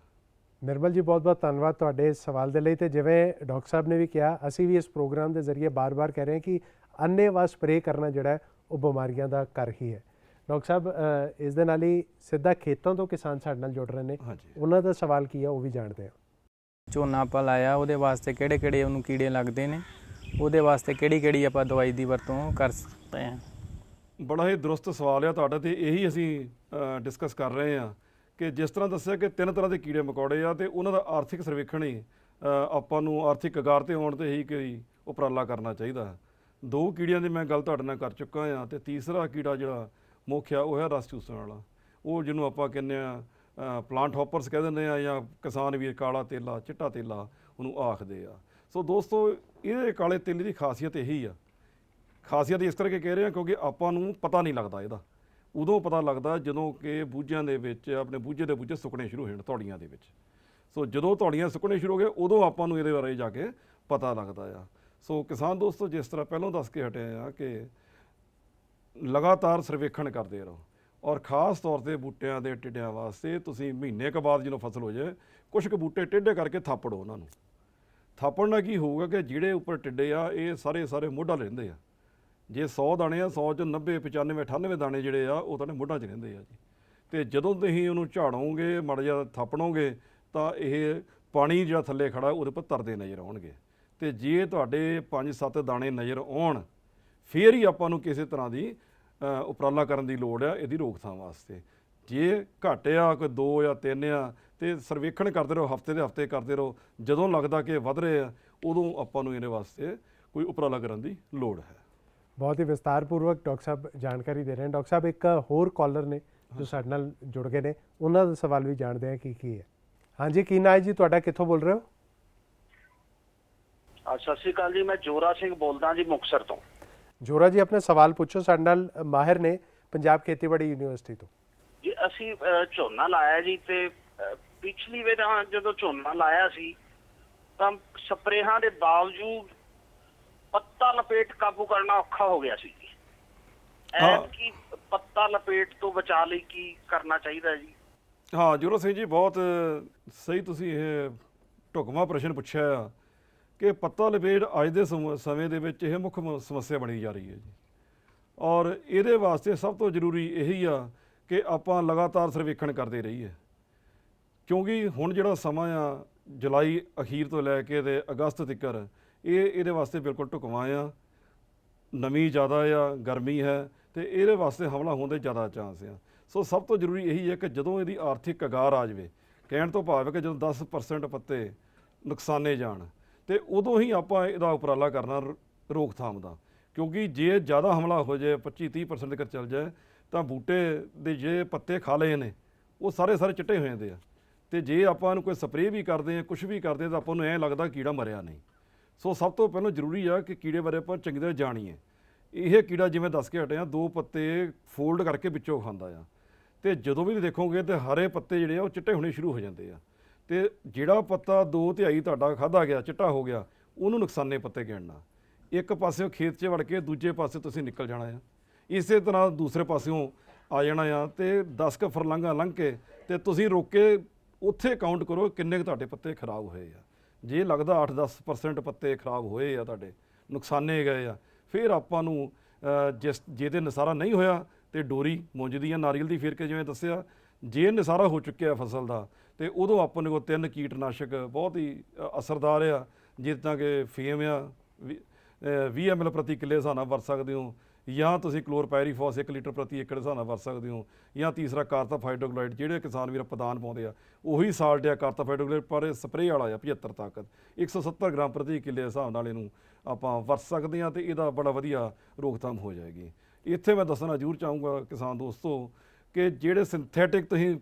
ਨਿਰਮਲ ਜੀ, ਬਹੁਤ ਬਹੁਤ ਧੰਨਵਾਦ ਤੁਹਾਡੇ ਇਸ ਸਵਾਲ ਦੇ ਲਈ। ਤੇ ਜਿਵੇਂ ਡਾਕਟਰ ਸਾਹਿਬ ਨੇ ਵੀ ਕਿਹਾ, ਅਸੀਂ ਵੀ ਇਸ ਪ੍ਰੋਗਰਾਮ ਦੇ ਜ਼ਰੀਏ ਬਾਰ-ਬਾਰ ਕਹਿ ਰਹੇ ਹਾਂ ਕਿ ਅੰਨ੍ਹੇਵਾਹ ਸਪਰੇਅ ਕਰਨਾ ਜਿਹੜਾ ਹੈ ਉਹ ਬਿਮਾਰੀਆਂ ਦਾ ਘਰ ਹੀ ਹੈ। ਡਾਕਟਰ ਸਾਹਿਬ, ਇਸ ਦੇ ਨਾਲ ਹੀ ਸਿੱਧਾ ਖੇਤਾਂ ਤੋਂ ਕਿਸਾਨ ਸਾਡੇ ਨਾਲ ਜੁੜ ਰਹੇ ਨੇ, ਹਾਂਜੀ, ਉਹਨਾਂ ਦਾ ਸਵਾਲ ਕੀ ਹੈ ਉਹ ਵੀ ਜਾਣਦੇ ਹਾਂ। ਝੋਨਾ ਆਪਾਂ ਲਾਇਆ, ਉਹਦੇ ਵਾਸਤੇ ਕਿਹੜੇ ਕਿਹੜੇ ਉਹਨੂੰ ਕੀੜੇ ਲੱਗਦੇ ਨੇ, ਉਹਦੇ ਵਾਸਤੇ ਕਿਹੜੀ ਕਿਹੜੀ ਆਪਾਂ ਦਵਾਈ ਦੀ ਵਰਤੋਂ ਕਰ ਸਕਦੇ ਹਾਂ? ਬੜਾ ਹੀ ਦਰੁਸਤ ਸਵਾਲ ਆ ਤੁਹਾਡਾ, ਤੇ ਇਹੀ ਅਸੀਂ ਡਿਸਕਸ ਕਰ ਰਹੇ ਹਾਂ ਕਿ ਜਿਸ ਤਰ੍ਹਾਂ ਦੱਸਿਆ ਕਿ 3 ਤਰ੍ਹਾਂ ਦੇ ਕੀੜੇ ਮਕੌੜੇ ਆ, ਤੇ ਉਹਨਾਂ ਦਾ ਆਰਥਿਕ ਸਰਵੇਖਣ ਹੀ ਆਪਾਂ ਨੂੰ ਆਰਥਿਕ ਆਗਾਰ ਤੇ ਆਉਣ ਤੇ ਹੀ ਕੋਈ ਉਪਰਾਲਾ ਕਰਨਾ ਚਾਹੀਦਾ। 2 ਕੀੜਿਆਂ ਦੀ ਮੈਂ ਗੱਲ ਤੁਹਾਡੇ ਨਾਲ ਕਰ ਚੁੱਕਾ ਹਾਂ, ਤੇ ਤੀਸਰਾ ਕੀੜਾ ਜਿਹੜਾ ਮੁੱਖ ਆ ਉਹ ਹੈ ਰਸ ਚੂਸਣ ਵਾਲਾ, ਉਹ ਜਿਹਨੂੰ ਆਪਾਂ ਕਹਿੰਦੇ ਆ ਪਲਾਂਟ ਹੌਪਰਸ ਕਹਿ ਦਿੰਦੇ ਆ, ਜਾਂ ਕਿਸਾਨ ਵੀਰ ਕਾਲਾ ਤੇਲਾ, ਚਿੱਟਾ ਤੇਲਾ ਉਹਨੂੰ ਆਖਦੇ ਆ। ਸੋ ਦੋਸਤੋ, ਇਹਦੇ ਕਾਲੇ ਤੇਲੇ ਦੀ ਖਾਸੀਅਤ ਇਹੀ ਆ। ਖਾਸੀਅਤ ਇਸ ਕਰਕੇ ਕਹਿ ਰਹੇ ਹਾਂ ਕਿਉਂਕਿ ਆਪਾਂ ਨੂੰ ਪਤਾ ਨਹੀਂ ਲੱਗਦਾ ਇਹਦਾ। ਉਦੋਂ ਪਤਾ ਲੱਗਦਾ ਜਦੋਂ ਕਿ ਬੂਝਿਆਂ ਦੇ ਵਿੱਚ ਆਪਣੇ ਬੂਝੇ ਦੇ ਬੂਝੇ ਸੁੱਕਣੇ ਸ਼ੁਰੂ ਹੋ ਜਾਣ, ਧੌੜੀਆਂ ਦੇ ਵਿੱਚ। ਸੋ ਜਦੋਂ ਧੌੜੀਆਂ ਸੁੱਕਣੇ ਸ਼ੁਰੂ ਹੋ ਗਏ ਉਦੋਂ ਆਪਾਂ ਨੂੰ ਇਹਦੇ ਬਾਰੇ ਜਾ ਕੇ ਪਤਾ ਲੱਗਦਾ ਆ। ਸੋ ਕਿਸਾਨ ਦੋਸਤੋ, ਜਿਸ ਤਰ੍ਹਾਂ ਪਹਿਲਾਂ ਦੱਸ ਕੇ ਹਟੇ ਆ ਕਿ ਲਗਾਤਾਰ ਸਰਵੇਖਣ ਕਰਦੇ ਰਹੋ, ਔਰ ਖ਼ਾਸ ਤੌਰ ਤੇ ਬੂਟਿਆਂ ਦੇ ਟਿੱਡਿਆਂ ਵਾਸਤੇ ਤੁਸੀਂ ਮਹੀਨੇ ਕੁ ਬਾਅਦ ਜਦੋਂ ਫਸਲ ਹੋ ਜਾਏ ਕੁਛ ਕੁ ਬੂਟੇ ਟੇਢੇ ਕਰਕੇ ਥਾਪੜੋ ਉਹਨਾਂ ਨੂੰ। ਥਾਪਣ ਨਾਲ ਕੀ ਹੋਊਗਾ ਕਿ ਜਿਹੜੇ ਉੱਪਰ ਟਿੱਡੇ ਆ ਇਹ ਸਾਰੇ ਮੋਢਾ ਲੈਂਦੇ ਆ। ਜੇ 100 ਦਾਣੇ ਆ, 100 'ਚ 90 95 98 ਦਾਣੇ ਜਿਹੜੇ ਆ ਉਹ ਤੁਹਾਡੇ ਮੋਢਾਂ 'ਚ ਰਹਿੰਦੇ ਆ ਜੀ। ਤੇ ਜਦੋਂ ਤੁਸੀਂ ਉਹਨੂੰ ਝਾੜੋਗੇ, ਮਾੜਾ ਜਿਹਾ ਥਾਪਣੋਗੇ, ਤਾਂ ਇਹ ਪਾਣੀ ਜਿਹੜਾ ਥੱਲੇ ਖੜਾ ਉਹਦੇ ਉੱਪਰ ਤਰਦੇ ਨਜ਼ਰ ਆਉਣਗੇ। ਤੇ ਜੇ ਤੁਹਾਡੇ 5-7 ਦਾਣੇ ਨਜ਼ਰ ਆਉਣ ਫਿਰ ਹੀ ਆਪਾਂ ਨੂੰ ਕਿਸੇ ਤਰ੍ਹਾਂ ਦੀ ਉਪਰਾਲਾ ਕਰਨ ਦੀ ਲੋੜ ਆ ਇਹਦੀ ਰੋਕਥਾਮ ਵਾਸਤੇ। ਜੇ ਘੱਟ ਆ, ਕੋਈ 2 ਜਾਂ 3 ਆ, ਤੇ ਸਰਵੇਖਣ ਕਰਦੇ ਰਹੋ, ਹਫਤੇ ਦੇ ਹਫਤੇ ਕਰਦੇ ਰਹੋ। ਜਦੋਂ ਲੱਗਦਾ ਕਿ ਵੱਧ ਰਹੇ ਆ ਉਦੋਂ ਆਪਾਂ ਨੂੰ ਇਹਦੇ ਵਾਸਤੇ ਕੋਈ ਉਪਰਾਲਾ ਕਰਨ ਦੀ ਲੋੜ ਹੈ। ਬਹੁਤ ਹੀ ਵਿਸਤਾਰਪੂਰਵਕ ਡਾਕਟਰ ਸਾਹਿਬ ਜਾਣਕਾਰੀ ਦੇ ਰਹੇ ਹਨ। ਡਾਕਟਰ ਸਾਹਿਬ, ਇੱਕ ਹੋਰ ਕਾਲਰ ਨੇ ਜੋ ਸਾਡੇ ਨਾਲ ਜੁੜ ਗਏ ਨੇ, ਉਹਨਾਂ ਦਾ ਸਵਾਲ ਵੀ ਜਾਣਦੇ ਹਾਂ ਕੀ ਹੈ। ਹਾਂਜੀ, ਕੀ ਨਾਂ ਹੈ ਜੀ ਤੁਹਾਡਾ, ਕਿੱਥੋਂ ਬੋਲ ਰਹੇ ਹੋ? ਸਤਿ ਸ਼੍ਰੀ ਅਕਾਲ ਜੀ, ਮੈਂ ਜੋਰਾ ਸਿੰਘ ਬੋਲਦਾ ਜੀ, ਮੁਕਤਸਰ ਤੋਂ। ਜੋਰਾ ਜੀ, ਆਪਣੇ ਸਵਾਲ ਪੁੱਛੋ। ਸਾਡੇ ਨਾਲ ਮਾਹਿਰ ਨੇ ਪੰਜਾਬ ਖੇਤੀਬਾੜੀ ਯੂਨੀਵਰਸਿਟੀ ਤੋਂ। ਜੀ ਅਸੀਂ ਝੋਨਾ ਲਾਇਆ ਜੀ, ਤੇ ਪਿਛਲੀ ਵਾਰ ਜਦੋਂ ਝੋਨਾ ਲਾਇਆ ਸੀ ਤਾਂ ਸਪਰੇਹਾਂ ਦੇ ਬਾਵਜੂਦ ਪੱਤਾ ਲਪੇਟ ਕਾਬੂ ਕਰਨਾ ਔਖਾ ਹੋ ਗਿਆ ਸੀ ਜੀ। ਐਤਕੀ ਪੱਤਾ ਲਪੇਟ ਤੋਂ ਬਚਾ ਲਈ ਕੀ ਕਰਨਾ ਚਾਹੀਦਾ ਜੀ? ਹਾਂ ਜੋਰਾ ਸਿੰਘ ਜੀ, ਬਹੁਤ ਸਹੀ ਤੁਸੀਂ ਇਹ ਢੁਕਵਾਂ ਪ੍ਰਸ਼ਨ ਪੁੱਛਿਆ ਆ ਕਿ ਪੱਤਾ ਲਪੇਟ ਅੱਜ ਦੇ ਸਮੇਂ ਦੇ ਵਿੱਚ ਇਹ ਮੁੱਖ ਸਮੱਸਿਆ ਬਣੀ ਜਾ ਰਹੀ ਹੈ ਜੀ। ਔਰ ਇਹਦੇ ਵਾਸਤੇ ਸਭ ਤੋਂ ਜ਼ਰੂਰੀ ਇਹੀ ਆ ਕਿ ਆਪਾਂ ਲਗਾਤਾਰ ਸਰਵੇਖਣ ਕਰਦੇ ਰਹੀਏ, ਕਿਉਂਕਿ ਹੁਣ ਜਿਹੜਾ ਸਮਾਂ ਆ ਜੁਲਾਈ ਅਖੀਰ ਤੋਂ ਲੈ ਕੇ ਤੇ ਅਗਸਤ ਤੱਕ ਇਹਦੇ ਵਾਸਤੇ ਬਿਲਕੁਲ ਢੁਕਵਾਂ ਆ। ਨਮੀ ਜ਼ਿਆਦਾ ਆ, ਗਰਮੀ ਹੈ, ਤੇ ਇਹਦੇ ਵਾਸਤੇ ਹਮਲਾ ਹੋਣ ਦੇ ਜ਼ਿਆਦਾ ਚਾਂਸ ਆ। ਸੋ ਸਭ ਤੋਂ ਜ਼ਰੂਰੀ ਇਹੀ ਹੈ ਕਿ ਜਦੋਂ ਇਹਦੀ ਆਰਥਿਕ ਕਗਾਰ ਆ ਜਾਵੇ, ਕਹਿਣ ਤੋਂ ਭਾਵ ਹੈ ਕਿ ਜਦੋਂ 10% ਪੱਤੇ ਨੁਕਸਾਨੇ ਜਾਣ, ਤੇ ਉਦੋਂ ਹੀ ਆਪਾਂ ਇਹਦਾ ਉਪਰਾਲਾ ਕਰਨਾ ਰੋਕਥਾਮ ਦਾ। ਕਿਉਂਕਿ ਜੇ ਜ਼ਿਆਦਾ ਹਮਲਾ ਹੋ ਜਾਏ, 25-30% ਤੱਕ ਚੱਲ ਜਾਏ, ਤਾਂ ਬੂਟੇ ਦੇ ਜੇ ਪੱਤੇ ਖਾ ਲਏ ਨੇ ਉਹ ਸਾਰੇ ਚਿੱਟੇ ਹੋ ਜਾਂਦੇ ਆ। ਤੇ ਜੇ ਆਪਾਂ ਨੂੰ ਕੋਈ ਸਪਰੇਅ ਵੀ ਕਰਦੇ ਆ, ਕੁਝ ਵੀ ਕਰਦੇ ਆ, ਤਾਂ ਆਪਾਂ ਨੂੰ ਐਂ ਲੱਗਦਾ ਕੀੜਾ ਮਰਿਆ ਨਹੀਂ। ਸੋ ਸਭ ਤੋਂ ਪਹਿਲਾਂ ਜ਼ਰੂਰੀ ਆ ਕਿ ਕੀੜੇ ਬਾਰੇ ਆਪਾਂ ਚੰਗੀ ਤਰ੍ਹਾਂ ਜਾਣੀਏ। ਇਹ ਕੀੜਾ ਜਿਵੇਂ ਦੱਸ ਕੇ ਹਟੇ ਆ, 2 ਪੱਤੇ ਫੋਲਡ ਕਰਕੇ ਵਿੱਚੋਂ ਖਾਂਦਾ ਆ, ਤੇ ਜਦੋਂ ਵੀ ਦੇਖੋਗੇ ਤੇ ਹਰੇ ਪੱਤੇ ਜਿਹੜੇ ਆ ਉਹ ਚਿੱਟੇ ਹੋਣੇ ਸ਼ੁਰੂ ਹੋ ਜਾਂਦੇ ਆ। ਤੇ ਜਿਹੜਾ ਪੱਤਾ 2 ਤਿਹਾਈ ਤੁਹਾਡਾ ਖਾਧਾ ਗਿਆ, ਚਿੱਟਾ ਹੋ ਗਿਆ, ਉਹਨੂੰ ਨੁਕਸਾਨੇ ਪੱਤੇ ਗਿਣਨਾ। ਇੱਕ ਪਾਸਿਓਂ ਖੇਤ 'ਚ ਵੜ ਕੇ ਦੂਜੇ ਪਾਸੇ ਤੁਸੀਂ ਨਿਕਲ ਜਾਣਾ ਆ, ਇਸੇ ਤਰ੍ਹਾਂ ਦੂਸਰੇ ਪਾਸਿਓਂ ਆ ਜਾਣਾ ਆ, ਤੇ 10 ਕੁ ਫਰਲੰਘਾਂ ਲੰਘ ਕੇ ਤੇ ਤੁਸੀਂ ਰੋਕ ਕੇ ਉੱਥੇ ਕਾਊਂਟ ਕਰੋ ਕਿੰਨੇ ਕੁ ਤੁਹਾਡੇ ਪੱਤੇ ਖਰਾਬ ਹੋਏ ਆ। ਜੇ ਲੱਗਦਾ 8-10% ਪੱਤੇ ਖਰਾਬ ਹੋਏ ਆ, ਤੁਹਾਡੇ ਨੁਕਸਾਨੇ ਗਏ ਆ, ਫਿਰ ਆਪਾਂ ਨੂੰ ਜੇ ਤੇ ਨਿਸਾਰਾ ਨਹੀਂ ਹੋਇਆ ਤੇ ਡੋਰੀ ਮੁੰਜਦੀ ਆ ਨਾਰੀਅਲ ਦੀ ਫੇਰ ਕੇ, ਜਿਵੇਂ ਦੱਸਿਆ। ਜੇ ਨਿਸਾਰਾ ਹੋ ਚੁੱਕਿਆ ਫਸਲ ਦਾ, ਤੇ ਉਦੋਂ ਆਪਾਂ ਨੂੰ 3 ਕੀਟਨਾਸ਼ਕ ਬਹੁਤ ਹੀ ਅਸਰਦਾਰ ਆ, ਜਿੱਦਾਂ ਕਿ ਫੇਮ ਆ 20 ml ਪ੍ਰਤੀ ਕਿੱਲੇ ਹਿਸਾਬ ਨਾਲ ਵਰਤ ਸਕਦੇ ਹੋ, ਜਾਂ ਤੁਸੀਂ ਕਲੋਰਪਾਇਰੀਫਾਸ 1 ਲੀਟਰ ਪ੍ਰਤੀ ਏਕੜ ਹਿਸਾਬ ਨਾਲ ਵਰਤ ਸਕਦੇ ਹੋ, ਜਾਂ ਤੀਸਰਾ ਕਾਰਤਾਫਾਈਡੋਗਲਾਈਡ, ਜਿਹੜੇ ਕਿਸਾਨ ਵੀਰ ਪ੍ਰਦਾਨ ਪਾਉਂਦੇ ਆ ਉਹੀ ਸਾਲਟ ਆ ਕਾਰਤਾਫਾਈਡੋਗਲਾਈਡ, ਪਰ ਸਪਰੇਅ ਵਾਲਾ ਆ 75 ਤਾਕਤ, 170 ਗ੍ਰਾਮ ਪ੍ਰਤੀ ਕਿੱਲੇ ਹਿਸਾਬ ਨਾਲ ਇਹਨੂੰ ਆਪਾਂ ਵਰਤ ਸਕਦੇ ਹਾਂ, ਤੇ ਇਹਦਾ ਬੜਾ ਵਧੀਆ ਰੋਕਥਾਮ ਹੋ ਜਾਏਗੀ। ਇੱਥੇ ਮੈਂ ਦੱਸਣਾ ਜ਼ਰੂਰ ਚਾਹੂੰਗਾ ਕਿਸਾਨ ਦੋਸਤੋ ਕਿ ਜਿਹੜੇ ਸਿੰਥੈਟਿਕ ਤੁਸੀਂ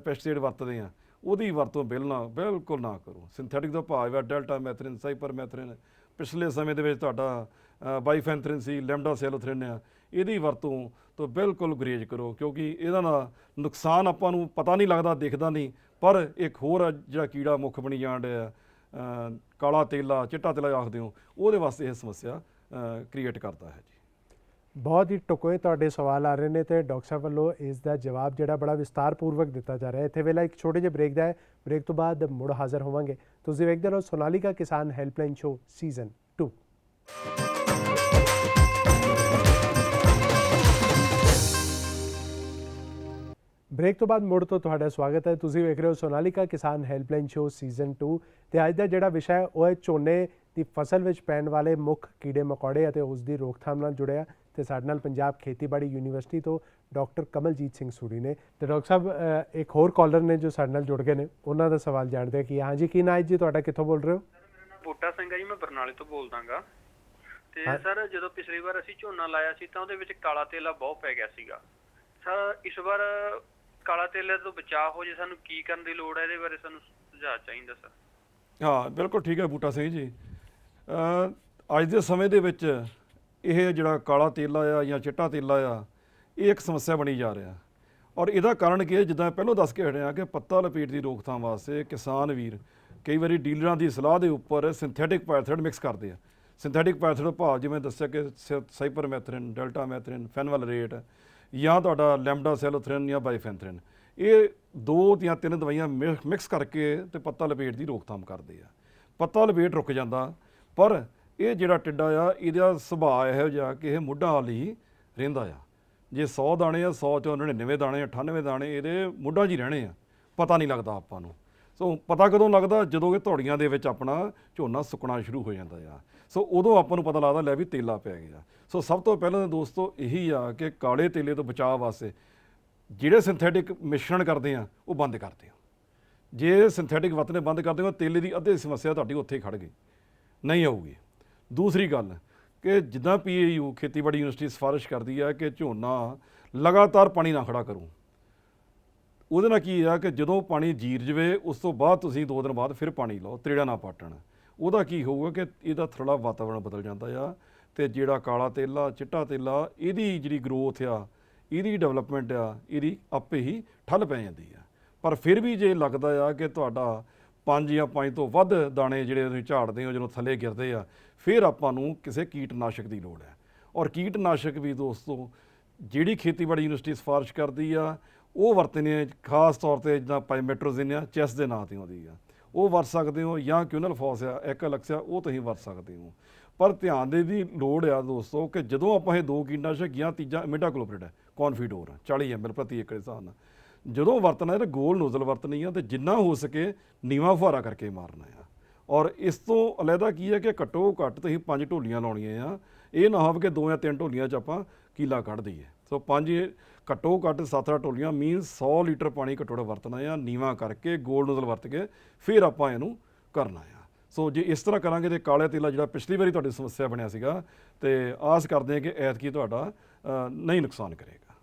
ਪੈਸਟੀਸਾਈਡ ਵਰਤਦੇ ਆ ਉਹਦੀ ਵਰਤੋਂ ਬਿਲਕੁਲ ਨਾ ਕਰੋ। ਸਿੰਥੈਟਿਕ ਦਾ ਭਾਵ ਹੈ ਡੈਲਟਾ ਮੈਥਰਿਨ, ਸਾਈਪਰ ਮੈਥਰਿਨ, ਪਿਛਲੇ ਸਮੇਂ ਦੇ ਵਿੱਚ ਤੁਹਾਡਾ ਬਾਈਫੈਂਥਰਿਨ ਸੀ, ਲੈਮਡਾ ਸੈਲੋਥਰਿਨ ਆ, ਇਹਦੀ ਵਰਤੋਂ ਤੋਂ ਬਿਲਕੁਲ ਗੁਰੇਜ਼ ਕਰੋ, ਕਿਉਂਕਿ ਇਹਦਾ ਨਾਲ ਨੁਕਸਾਨ ਆਪਾਂ ਨੂੰ ਪਤਾ ਨਹੀਂ ਲੱਗਦਾ, ਦਿਖਦਾ ਨਹੀਂ, ਪਰ ਇੱਕ ਹੋਰ ਜਿਹੜਾ ਕੀੜਾ ਮੁੱਖ ਬਣੀ ਜਾਣ ਡਿਆ ਕਾਲਾ ਤੇਲਾ ਚਿੱਟਾ ਤੇਲਾ ਆਖਦੇ ਹੋ, ਉਹਦੇ ਵਾਸਤੇ ਇਹ ਸਮੱਸਿਆ ਕ੍ਰੀਏਟ ਕਰਦਾ ਹੈ ਜੀ। ਬਹੁਤ ਹੀ ਟੁਕਵੇਂ ਤੁਹਾਡੇ ਸਵਾਲ ਆ ਰਹੇ ਨੇ ਤੇ ਡਾਕਟਰ ਸਾਹਿਬ ਵੱਲੋਂ ਇਸ ਦਾ ਜਵਾਬ ਜਿਹੜਾ ਬੜਾ ਵਿਸਤਾਰਪੂਰਵਕ ਦਿੱਤਾ ਜਾ ਰਿਹਾ ਹੈ। ਇੱਥੇ ਵੇਲਾ ਇੱਕ ਛੋਟੇ ਜਿਹੇ ਬ੍ਰੇਕ ਦਾ ਹੈ। ਬ੍ਰੇਕ ਤੋਂ ਬਾਅਦ ਮੁੜ ਹਾਜ਼ਰ ਹੋਵਾਂਗੇ। ਤੁਸੀਂ ਵੇਖਦੇ ਰਹੋ ਸੋਨਾਲੀਕਾ ਕਿਸਾਨ ਹੈਲਪਲਾਈਨ ਸ਼ੋ ਸੀਜ਼ਨ 2। ਬ੍ਰੇਕ ਤੋਂ ਬਾਅਦ ਮੁੜ ਤੋਂ ਤੁਹਾਡਾ ਸਵਾਗਤ ਹੈ। ਤੁਸੀਂ ਵੇਖ ਰਹੇ ਹੋ ਸੋਨਾਲੀਕਾ ਕਿਸਾਨ ਹੈਲਪਲਾਈਨ ਸ਼ੋ ਸੀਜ਼ਨ 2 ਤੇ ਅੱਜ ਦਾ ਜਿਹੜਾ ਵਿਸ਼ਾ ਹੈ ਉਹ ਹੈ ਝੋਨੇ ਦੀ ਫਸਲ ਵਿੱਚ ਪੈਣ ਵਾਲੇ ਮੁੱਖ ਕੀੜੇ ਮਕੌੜੇ ਅਤੇ ਉਸ ਦੀ ਰੋਕਥਾਮ ਨਾਲ ਜੁੜਿਆ। ਤੇ ਸਾਡੇ ਨਾਲ ਪੰਜਾਬ ਖੇਤੀਬਾੜੀ ਯੂਨੀਵਰਸਿਟੀ ਤੋਂ ਡਾਕਟਰ ਕਮਲਜੀਤ ਸਿੰਘ ਸੂਰੀ ਨੇ। ਤੇ ਡਾਕਟਰ ਸਾਹਿਬ ਇੱਕ ਹੋਰ ਕਾਲਰ ਨੇ ਜੋ ਸਾਡੇ ਨਾਲ ਜੁੜ ਗਏ ਨੇ, ਉਹਨਾਂ ਦਾ ਸਵਾਲ ਜਾਣਦੇ ਹਾਂ ਕਿ ਹਾਂਜੀ ਕੀ ਨਾਂ ਹੈ ਜੀ ਤੁਹਾਡਾ, ਕਿੱਥੋਂ ਬੋਲ ਰਹੇ ਹੋ? ਮੇਰਾ ਨਾਮ ਬੂਟਾ ਸਿੰਘ ਹੈ ਜੀ, ਮੈਂ ਬਰਨਾਲੇ ਤੋਂ ਬੋਲਦਾਗਾ। ਤੇ ਸਰ ਜਦੋਂ ਪਿਛਲੀ ਵਾਰ ਅਸੀਂ ਝੋਨਾ ਲਾਇਆ ਸੀ ਤਾਂ ਉਹਦੇ ਵਿੱਚ ਕਾਲਾ ਤੇਲਾ ਬਹੁਤ ਪੈ ਗਿਆ ਸੀਗਾ। ਸਰ ਇਸ ਵਾਰ ਕਾਲਾ ਤੇਲੇ ਤੋਂ ਬਚਾਅ ਹੋ ਜੇ ਸਾਨੂੰ ਕੀ ਕਰਨ ਦੀ ਲੋੜ ਹੈ, ਇਹਦੇ ਬਾਰੇ ਸਾਨੂੰ ਸੁਝਾਅ ਚਾਹੀਦਾ ਸਰ। ਹਾਂ ਬਿਲਕੁਲ ਠੀਕ ਹੈ ਬੂਟਾ ਸਿੰਘ ਜੀ। ਅੱਜ ਦੇ ਸਮੇਂ ਦੇ ਵਿੱਚ ਇਹ ਜਿਹੜਾ ਕਾਲਾ ਤੇਲਾ ਆ ਜਾਂ ਚਿੱਟਾ ਤੇਲਾ ਆ, ਇਹ ਇੱਕ ਸਮੱਸਿਆ ਬਣੀ ਜਾ ਰਿਹਾ। ਔਰ ਇਹਦਾ ਕਾਰਨ ਕੀ ਹੈ, ਜਿੱਦਾਂ ਪਹਿਲਾਂ ਦੱਸ ਕੇ ਹਟਿਆ ਕਿ ਪੱਤਾ ਲਪੇਟ ਦੀ ਰੋਕਥਾਮ ਵਾਸਤੇ ਕਿਸਾਨ ਵੀਰ ਕਈ ਵਾਰੀ ਡੀਲਰਾਂ ਦੀ ਸਲਾਹ ਦੇ ਉੱਪਰ ਸਿੰਥੈਟਿਕ ਪੈਰਾਥੋਇਡ ਮਿਕਸ ਕਰਦੇ ਆ। ਸਿੰਥੈਟਿਕ ਪੈਰਾਥੋਇਡ ਭਾਵ ਜਿਵੇਂ ਦੱਸਿਆ ਕਿ ਸਾਈਪਰਮੈਥਰਿਨ, ਡੈਲਟਾਮੈਥਰਿਨ, ਫੈਨਵਲਰੇਟ ਜਾਂ ਤੁਹਾਡਾ ਲੈਮਡਾਸੈਲੋਥਰਿਨ ਜਾਂ ਬਾਈਫੈਂਥਰਿਨ, ਇਹ 2 ਜਾਂ 3 ਦਵਾਈਆਂ ਮਿਕਸ ਕਰਕੇ ਤੇ ਪੱਤਾ ਲਪੇਟ ਦੀ ਰੋਕਥਾਮ ਕਰਦੇ ਆ। ਪੱਤਾ ਲਪੇਟ ਰੁਕ ਜਾਂਦਾ, ਪਰ ਇਹ ਜਿਹੜਾ ਟਿੱਡਾ ਆ ਇਹਦਾ ਸੁਭਾਅ ਇਹੋ ਜਿਹਾ ਕਿ ਇਹ ਮੁੱਢਾਂ ਵਾਲ ਹੀ ਰਹਿੰਦਾ ਆ। ਜੇ 100 ਦਾਣੇ ਆ, 100 ਚੋਂ 99 ਦਾਣੇ, 98 ਦਾਣੇ ਇਹਦੇ ਮੁੱਢਾਂ 'ਚ ਹੀ ਰਹਿਣੇ ਆ, ਪਤਾ ਨਹੀਂ ਲੱਗਦਾ ਆਪਾਂ ਨੂੰ। ਸੋ ਪਤਾ ਕਦੋਂ ਲੱਗਦਾ, ਜਦੋਂ ਇਹ ਧੌੜੀਆਂ ਦੇ ਵਿੱਚ ਆਪਣਾ ਝੋਨਾ ਸੁੱਕਣਾ ਸ਼ੁਰੂ ਹੋ ਜਾਂਦਾ ਆ। ਸੋ ਉਦੋਂ ਆਪਾਂ ਨੂੰ ਪਤਾ ਲੱਗਦਾ ਲੈ ਵੀ ਤੇਲਾ ਪੈ ਗਿਆ। ਸੋ ਸਭ ਤੋਂ ਪਹਿਲਾਂ ਦੋਸਤੋ ਇਹੀ ਆ ਕਿ ਕਾਲੇ ਤੇਲੇ ਤੋਂ ਬਚਾਅ ਵਾਸਤੇ ਜਿਹੜੇ ਸਿੰਥੈਟਿਕ ਮਿਸ਼ਰਣ ਕਰਦੇ ਆ ਉਹ ਬੰਦ ਕਰ ਦਿਓ। ਜੇ ਸਿੰਥੈਟਿਕ ਵਰਤਣੇ ਬੰਦ ਕਰ ਦਿਓ, ਤੇਲੇ ਦੀ ਅੱਧੀ ਸਮੱਸਿਆ ਤੁਹਾਡੀ ਉੱਥੇ ਹੀ ਖੜ੍ਹ ਗਈ, ਨਹੀਂ ਆਊਗੀ। ਦੂਸਰੀ ਗੱਲ ਕਿ ਜਿੱਦਾਂ PAU ਖੇਤੀਬਾੜੀ ਯੂਨੀਵਰਸਿਟੀ ਸਿਫਾਰਿਸ਼ ਕਰਦੀ ਹੈ ਕਿ ਝੋਨਾ ਲਗਾਤਾਰ ਪਾਣੀ ਨਾ ਖੜਾ ਕਰੋ। ਉਹਦੇ ਨਾਲ ਕੀ ਆ ਕਿ ਜਦੋਂ ਪਾਣੀ ਜੀਰ ਜਵੇ ਉਸ ਤੋਂ ਬਾਅਦ ਤੁਸੀਂ 2 ਦਿਨ ਬਾਅਦ ਫਿਰ ਪਾਣੀ ਲਾਓ, ਤ੍ਰੇੜਾ ਨਾ ਪਾਟਣ। ਉਹਦਾ ਕੀ ਹੋਊਗਾ ਕਿ ਇਹਦਾ ਥੋੜ੍ਹਾ ਵਾਤਾਵਰਣ ਬਦਲ ਜਾਂਦਾ ਆ ਤੇ ਜਿਹੜਾ ਕਾਲਾ ਤੇਲਾ ਚਿੱਟਾ ਤੇਲਾ ਇਹਦੀ ਜਿਹੜੀ ਗਰੋਥ ਆ, ਇਹਦੀ ਡਿਵੈਲਪਮੈਂਟ ਆ, ਇਹਦੀ ਆਪੇ ਹੀ ਠੱਲ ਪੈ ਜਾਂਦੀ ਆ। ਪਰ ਫਿਰ ਵੀ ਜੇ ਲੱਗਦਾ ਆ ਕਿ ਤੁਹਾਡਾ 5 ਜਾਂ 5 ਤੋਂ ਵੱਧ ਦਾਣੇ ਜਿਹੜੇ ਤੁਸੀਂ ਝਾੜਦੇ ਹੋ ਜਦੋਂ ਥੱਲੇ ਗਿਰਦੇ ਆ, ਫਿਰ ਆਪਾਂ ਨੂੰ ਕਿਸੇ ਕੀਟਨਾਸ਼ਕ ਦੀ ਲੋੜ ਹੈ। ਔਰ ਕੀਟਨਾਸ਼ਕ ਵੀ ਦੋਸਤੋ ਜਿਹੜੀ ਖੇਤੀਬਾੜੀ ਯੂਨੀਵਰਸਿਟੀ ਸਿਫਾਰਿਸ਼ ਕਰਦੀ ਆ ਉਹ ਵਰਤਣੇ, ਖਾਸ ਤੌਰ 'ਤੇ ਜਿੱਦਾਂ ਪਾਈਮੈਟਰੋਜ਼ਿਨ ਆ, ਚੈਸ ਦੇ ਨਾਂ 'ਤੇ ਆਉਂਦੀ ਆ, ਉਹ ਵਰਤ ਸਕਦੇ ਹੋ, ਜਾਂ ਕਿਊਨਲ ਫੋਸ ਆ, ਐਕਲਕਸ ਆ, ਉਹ ਤੁਸੀਂ ਵਰਤ ਸਕਦੇ ਹੋ। ਪਰ ਧਿਆਨ ਦੇ ਦੀ ਲੋੜ ਆ ਦੋਸਤੋ ਕਿ ਜਦੋਂ ਆਪਾਂ ਇਹ 2 ਕੀਟਨਾਸ਼ਕ ਜਾਂ ਤੀਜਾ ਇਮਿਡਾਕਲੋਪ੍ਰਿਡ ਹੈ, ਕੌਨਫੀਡੋਰ 40 ml ਪ੍ਰਤੀ ਏਕੜ ਦੇ ਹਿਸਾਬ ਨਾਲ ਜਦੋਂ ਵਰਤਣਾ ਹੈ ਤਾਂ ਗੋਲ ਨੋਜ਼ਲ ਵਰਤਣੀ ਆ ਤੇ ਜਿੰਨਾ ਹੋ ਸਕੇ ਨੀਵਾਂ ਫੁਹਾਰਾ ਕਰਕੇ ਮਾਰਨਾ ਆ। ਔਰ ਇਸ ਤੋਂ ਅਲੱਗਾ ਕੀ ਹੈ ਕਿ ਘੱਟੋ ਘੱਟ ਤੁਸੀਂ 5 ਢੋਲੀਆਂ ਲਾਉਣੀਆਂ ਆ। ਇਹ ਨਾ ਹੋਵੇ ਕਿ 2 ਜਾਂ 3 ਢੋਲੀਆਂ 'ਚ ਆਪਾਂ ਕੀਲਾ ਕੱਢ ਦਈਏ। ਸੋ 5 ਘੱਟੋ ਘੱਟ 7-8 ਢੋਲੀਆਂ ਮੀਨਸ 100 ਲੀਟਰ ਪਾਣੀ ਘੱਟੋ ਘੱਟ ਵਰਤਣਾ ਆ, ਨੀਵਾਂ ਕਰਕੇ ਗੋਲ ਨੋਜ਼ਲ ਵਰਤ ਕੇ ਫਿਰ ਆਪਾਂ ਇਹਨੂੰ ਕਰਨਾ ਆ। ਸੋ ਜੇ ਇਸ ਤਰ੍ਹਾਂ ਕਰਾਂਗੇ ਤੇ ਕਾਲੇ ਤੇਲਾ ਜਿਹੜਾ ਪਿਛਲੀ ਵਾਰੀ ਤੁਹਾਡੀ ਸਮੱਸਿਆ ਬਣਿਆ ਸੀਗਾ ਤੇ ਆਸ ਕਰਦੇ ਹਾਂ ਕਿ ਐਤਕੀ ਤੁਹਾਡਾ ਨਹੀਂ ਨੁਕਸਾਨ ਕਰੇਗਾ।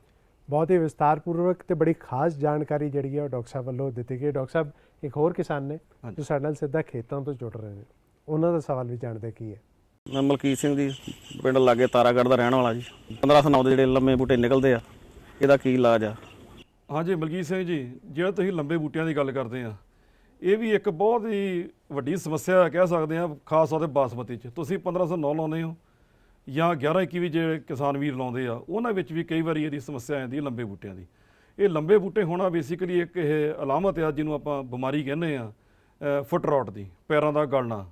ਬਹੁਤ ਹੀ ਵਿਸਤਾਰਪੂਰਵਕ ਤੇ ਬੜੀ ਖਾਸ ਜਾਣਕਾਰੀ ਜਿਹੜੀ ਹੈ ਉਹ ਡਾਕਟਰ ਸਾਹਿਬ ਵੱਲੋਂ ਦਿੱਤੀ ਗਈ। ਡਾਕਟਰ ਸਾਹਿਬ ਇੱਕ ਹੋਰ ਕਿਸਾਨ ਨੇ ਜੋ ਸਾਡੇ ਨਾਲ ਸਿੱਧਾ ਖੇਤਾਂ ਤੋਂ ਜੁੜ ਰਹੇ ਨੇ, ਉਹਨਾਂ ਦਾ ਸਵਾਲ ਵੀ ਜਾਣਦੇ ਕੀ ਹੈ। ਮੈਂ ਮਲਕੀਤ ਸਿੰਘ ਜੀ, ਪਿੰਡ ਲਾਗੇ ਤਾਰਾਗੜ੍ਹ ਦਾ ਰਹਿਣ ਵਾਲਾ ਜੀ। 1509 ਦੇ ਜਿਹੜੇ ਲੰਮੇ ਬੂਟੇ ਨਿਕਲਦੇ ਆ, ਇਹਦਾ ਕੀ ਇਲਾਜ ਆ? ਹਾਂਜੀ ਮਲਕੀਤ ਸਿੰਘ ਜੀ, ਜਿਹੜਾ ਤੁਸੀਂ ਲੰਬੇ ਬੂਟਿਆਂ ਦੀ ਗੱਲ ਕਰਦੇ ਆ, ਇਹ ਵੀ ਇੱਕ ਬਹੁਤ ਹੀ ਵੱਡੀ ਸਮੱਸਿਆ ਕਹਿ ਸਕਦੇ ਆ, ਖਾਸ ਤੌਰ 'ਤੇ ਬਾਸਮਤੀ 'ਚ। ਤੁਸੀਂ 1509 ਲਾਉਂਦੇ ਹੋ ਜਾਂ 11-21 ਵੀ ਜਿਹੜੇ ਕਿਸਾਨ ਵੀਰ ਲਾਉਂਦੇ ਆ, ਉਹਨਾਂ ਵਿੱਚ ਵੀ ਕਈ ਵਾਰੀ ਇਹਦੀ ਸਮੱਸਿਆ ਆਉਂਦੀ ਹੈ ਲੰਬੇ ਬੂਟਿਆਂ ਦੀ। ਇਹ ਲੰਬੇ ਬੂਟੇ ਹੋਣਾ ਬੇਸਿਕਲੀ ਇੱਕ ਇਹ ਅਲਾਮਤ ਆ ਜਿਹਨੂੰ ਆਪਾਂ ਬਿਮਾਰੀ ਕਹਿੰਦੇ ਆ, ਫੁੱਟ ਰੌਟ ਦੀ, ਪੈਰਾਂ ਦਾ ਗਲਣਾ।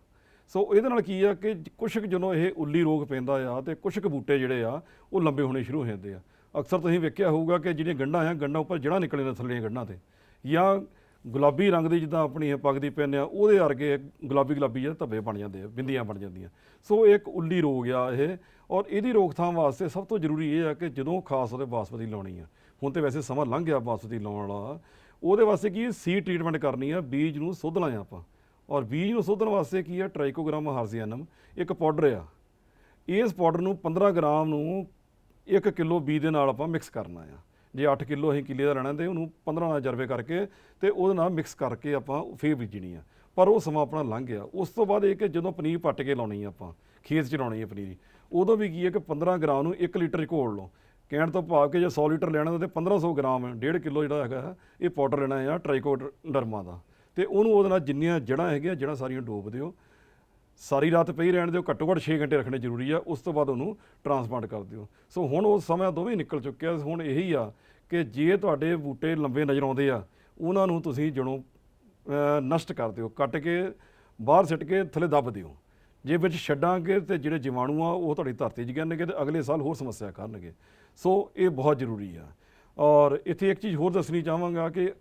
ਸੋ ਇਹਦੇ ਨਾਲ ਕੀ ਆ ਕਿ ਕੁਛ ਕੁ ਜਦੋਂ ਇਹ ਉੱਲੀ ਰੋਗ ਪੈਂਦਾ ਆ ਤੇ ਕੁਛ ਕੁ ਬੂਟੇ ਜਿਹੜੇ ਆ ਉਹ ਲੰਬੇ ਹੋਣੇ ਸ਼ੁਰੂ ਹੋ ਜਾਂਦੇ ਆ। ਅਕਸਰ ਤੁਸੀਂ ਵੇਖਿਆ ਹੋਊਗਾ ਕਿ ਜਿਹੜੀਆਂ ਗੰਢਾਂ ਆ, ਗੰਢਾਂ ਉੱਪਰ ਜੜ੍ਹਾਂ ਨਿਕਲੇ ਨੇ ਥੱਲੇ ਗੰਢਾਂ 'ਤੇ, ਜਾਂ ਗੁਲਾਬੀ ਰੰਗ ਦੀ ਜਿੱਦਾਂ ਆਪਣੀ ਪੱਗ ਦੀ ਪੈਂਦੇ ਆ ਉਹਦੇ ਵਰਗੇ ਗੁਲਾਬੀ ਜਿਹੇ ਧੱਬੇ ਬਣ ਜਾਂਦੇ ਆ, ਬਿੰਦੀਆਂ ਬਣ ਜਾਂਦੀਆਂ। ਸੋ ਇਹ ਇੱਕ ਉੱਲੀ ਰੋਗ ਆ ਇਹ। ਔਰ ਇਹਦੀ ਰੋਕਥਾਮ ਵਾਸਤੇ ਸਭ ਤੋਂ ਜ਼ਰੂਰੀ ਇਹ ਆ ਕਿ ਜਦੋਂ ਖਾਸ ਉਹਦੇ ਬਾਸਮਤੀ ਲਾਉਣੀ ਆ, ਹੁਣ ਤਾਂ ਵੈਸੇ ਸਮਾਂ ਲੰਘ ਗਿਆ ਬਾਸਮਤੀ ਲਾਉਣ ਵਾਲਾ, ਉਹਦੇ ਵਾਸਤੇ ਕੀ ਸੀਡ ਟਰੀਟਮੈਂਟ ਕਰਨੀ ਆ, ਬੀਜ ਨੂੰ ਸੁੱਧਣਾ ਆ ਆਪਾਂ। ਔਰ ਬੀਜ ਨੂੰ ਸੁੱਧਣ ਵਾਸਤੇ ਕੀ ਆ, ਟ੍ਰਾਈਕੋਗ੍ਰਾਮ ਹਾਰਜ਼ੀਆਨਮ ਇੱਕ ਪਾਊਡਰ ਆ। ਇਸ ਪਾਊਡਰ ਨੂੰ 15 ਗ੍ਰਾਮ ਨੂੰ 1 ਕਿਲੋ ਬੀਜ ਦੇ ਨਾਲ ਆਪਾਂ ਮਿਕਸ ਕਰਨਾ ਆ। ਜੇ 8 ਕਿਲੋ ਅਸੀਂ ਕਿੱਲੇ ਦਾ ਲੈਣਾ ਤੇ ਉਹਨੂੰ 15 ਨਾਲ ਜਰਵੇ ਕਰਕੇ ਤੇ ਉਹਦੇ ਨਾਲ ਮਿਕਸ ਕਰਕੇ ਆਪਾਂ ਫੇਰ ਬੀਜਣੀ ਆ। ਪਰ ਉਹ ਸਮਾਂ ਆਪਣਾ ਲੰਘ ਗਿਆ। ਉਸ ਤੋਂ ਬਾਅਦ ਇਹ ਕਿ ਜਦੋਂ ਪਨੀਰ ਪੱਟ ਕੇ ਲਾਉਣੀ ਆ, ਆਪਾਂ ਖੇਤ 'ਚ ਲਾਉਣੀ ਆ ਪਨੀਰੀ, ਉਦੋਂ ਵੀ ਕੀ ਹੈ ਕਿ 15 ਗ੍ਰਾਮ ਨੂੰ 1 ਲੀਟਰ 'ਚ ਘੋਲ ਲਓ। ਕਹਿਣ ਤੋਂ ਭਾਵ ਕਿ ਜੇ 100 ਲੀਟਰ ਲੈਣਾ ਤਾਂ 1500 ਗ੍ਰਾਮ 1.5 ਕਿਲੋ ਜਿਹੜਾ ਹੈਗਾ ਇਹ ਪਾਊਡਰ ਲੈਣਾ ਆ ਟ੍ਰਾਈਕੋਡਰਮਾ ਦਾ, ਤੇ ਉਹਨੂੰ ਉਹਦੇ ਨਾਲ ਜਿੰਨੀਆਂ ਜੜ੍ਹਾਂ ਹੈਗੀਆਂ ਜੜ੍ਹਾਂ ਸਾਰੀਆਂ ਡੋਬ ਦਿਓ। ਸਾਰੀ ਰਾਤ ਪਈ ਰਹਿਣ ਦਿਓ, ਘੱਟੋ ਘੱਟ 6 ਘੰਟੇ ਰੱਖਣੇ ਜ਼ਰੂਰੀ ਆ, ਉਸ ਤੋਂ ਬਾਅਦ ਉਹਨੂੰ ਟਰਾਂਸਪਲਾਂਟ ਕਰ ਦਿਓ। ਸੋ ਹੁਣ ਉਹ ਸਮਾਂ ਦੋਵੇਂ ਨਿਕਲ ਚੁੱਕਿਆ। ਹੁਣ ਇਹੀ ਆ ਕਿ ਜੇ ਤੁਹਾਡੇ ਬੂਟੇ ਲੰਬੇ ਨਜ਼ਰ ਆਉਂਦੇ ਆ, ਉਹਨਾਂ ਨੂੰ ਤੁਸੀਂ ਜੜੋਂ ਨਸ਼ਟ ਕਰ ਦਿਓ, ਕੱਟ ਕੇ ਬਾਹਰ ਸਿੱਟ ਕੇ ਥੱਲੇ ਦੱਬ ਦਿਓ। ਜੇ ਵਿੱਚ ਛੱਡਾਂਗੇ ਤੇ ਜਿਹੜੇ ਜੀਵਾਣੂ ਆ ਉਹ ਤੁਹਾਡੀ ਧਰਤੀ 'ਚ ਗਿਰਨਗੇ ਤੇ ਅਗਲੇ ਸਾਲ ਹੋਰ ਸਮੱਸਿਆ ਕਰਨਗੇ। ਸੋ ਇਹ ਬਹੁਤ ਜ਼ਰੂਰੀ ਆ। ਔਰ ਇੱਥੇ ਇੱਕ ਚੀਜ਼ ਹੋਰ ਦੱਸਣੀ ਚਾਹਾਂਗਾ ਕਿ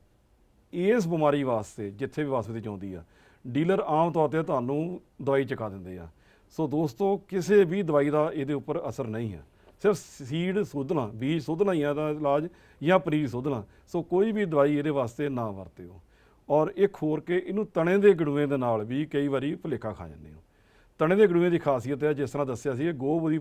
ਇਸ ਬਿਮਾਰੀ ਵਾਸਤੇ ਜਿੱਥੇ ਵੀ ਬਾਸਮਤੀ 'ਚ ਆਉਂਦੀ ਆ, ਡੀਲਰ ਆਮ ਤੌਰ 'ਤੇ ਤੁਹਾਨੂੰ ਦਵਾਈ ਚੁਕਾ ਦਿੰਦੇ ਆ। ਸੋ ਦੋਸਤੋ, ਕਿਸੇ ਵੀ ਦਵਾਈ ਦਾ ਇਹਦੇ ਉੱਪਰ ਅਸਰ ਨਹੀਂ ਹੈ, ਸਿਰਫ ਸੀਡ ਸੋਧਣਾ, ਬੀਜ ਸੋਧਣਾ ਹੀ ਆ ਦਾ ਇਲਾਜ, ਜਾਂ ਪਨੀਰ ਸੋਧਣਾ। ਸੋ ਕੋਈ ਵੀ ਦਵਾਈ ਇਹਦੇ ਵਾਸਤੇ ਨਾ ਵਰਤਿਓ। ਔਰ ਇੱਕ ਹੋਰ ਕਿ ਇਹਨੂੰ ਤਣੇ ਦੇ ਗੜੂਏ ਦੇ ਨਾਲ ਵੀ ਕਈ ਵਾਰੀ ਭੁਲੇਖਾ ਖਾ ਜਾਂਦੇ ਹੋ। ਤਣੇ ਦੇ ਗੜੂਏ ਦੀ ਖਾਸੀਅਤ ਹੈ, ਜਿਸ ਤਰ੍ਹਾਂ ਦੱਸਿਆ ਸੀ, ਗੋਭ ਦੀ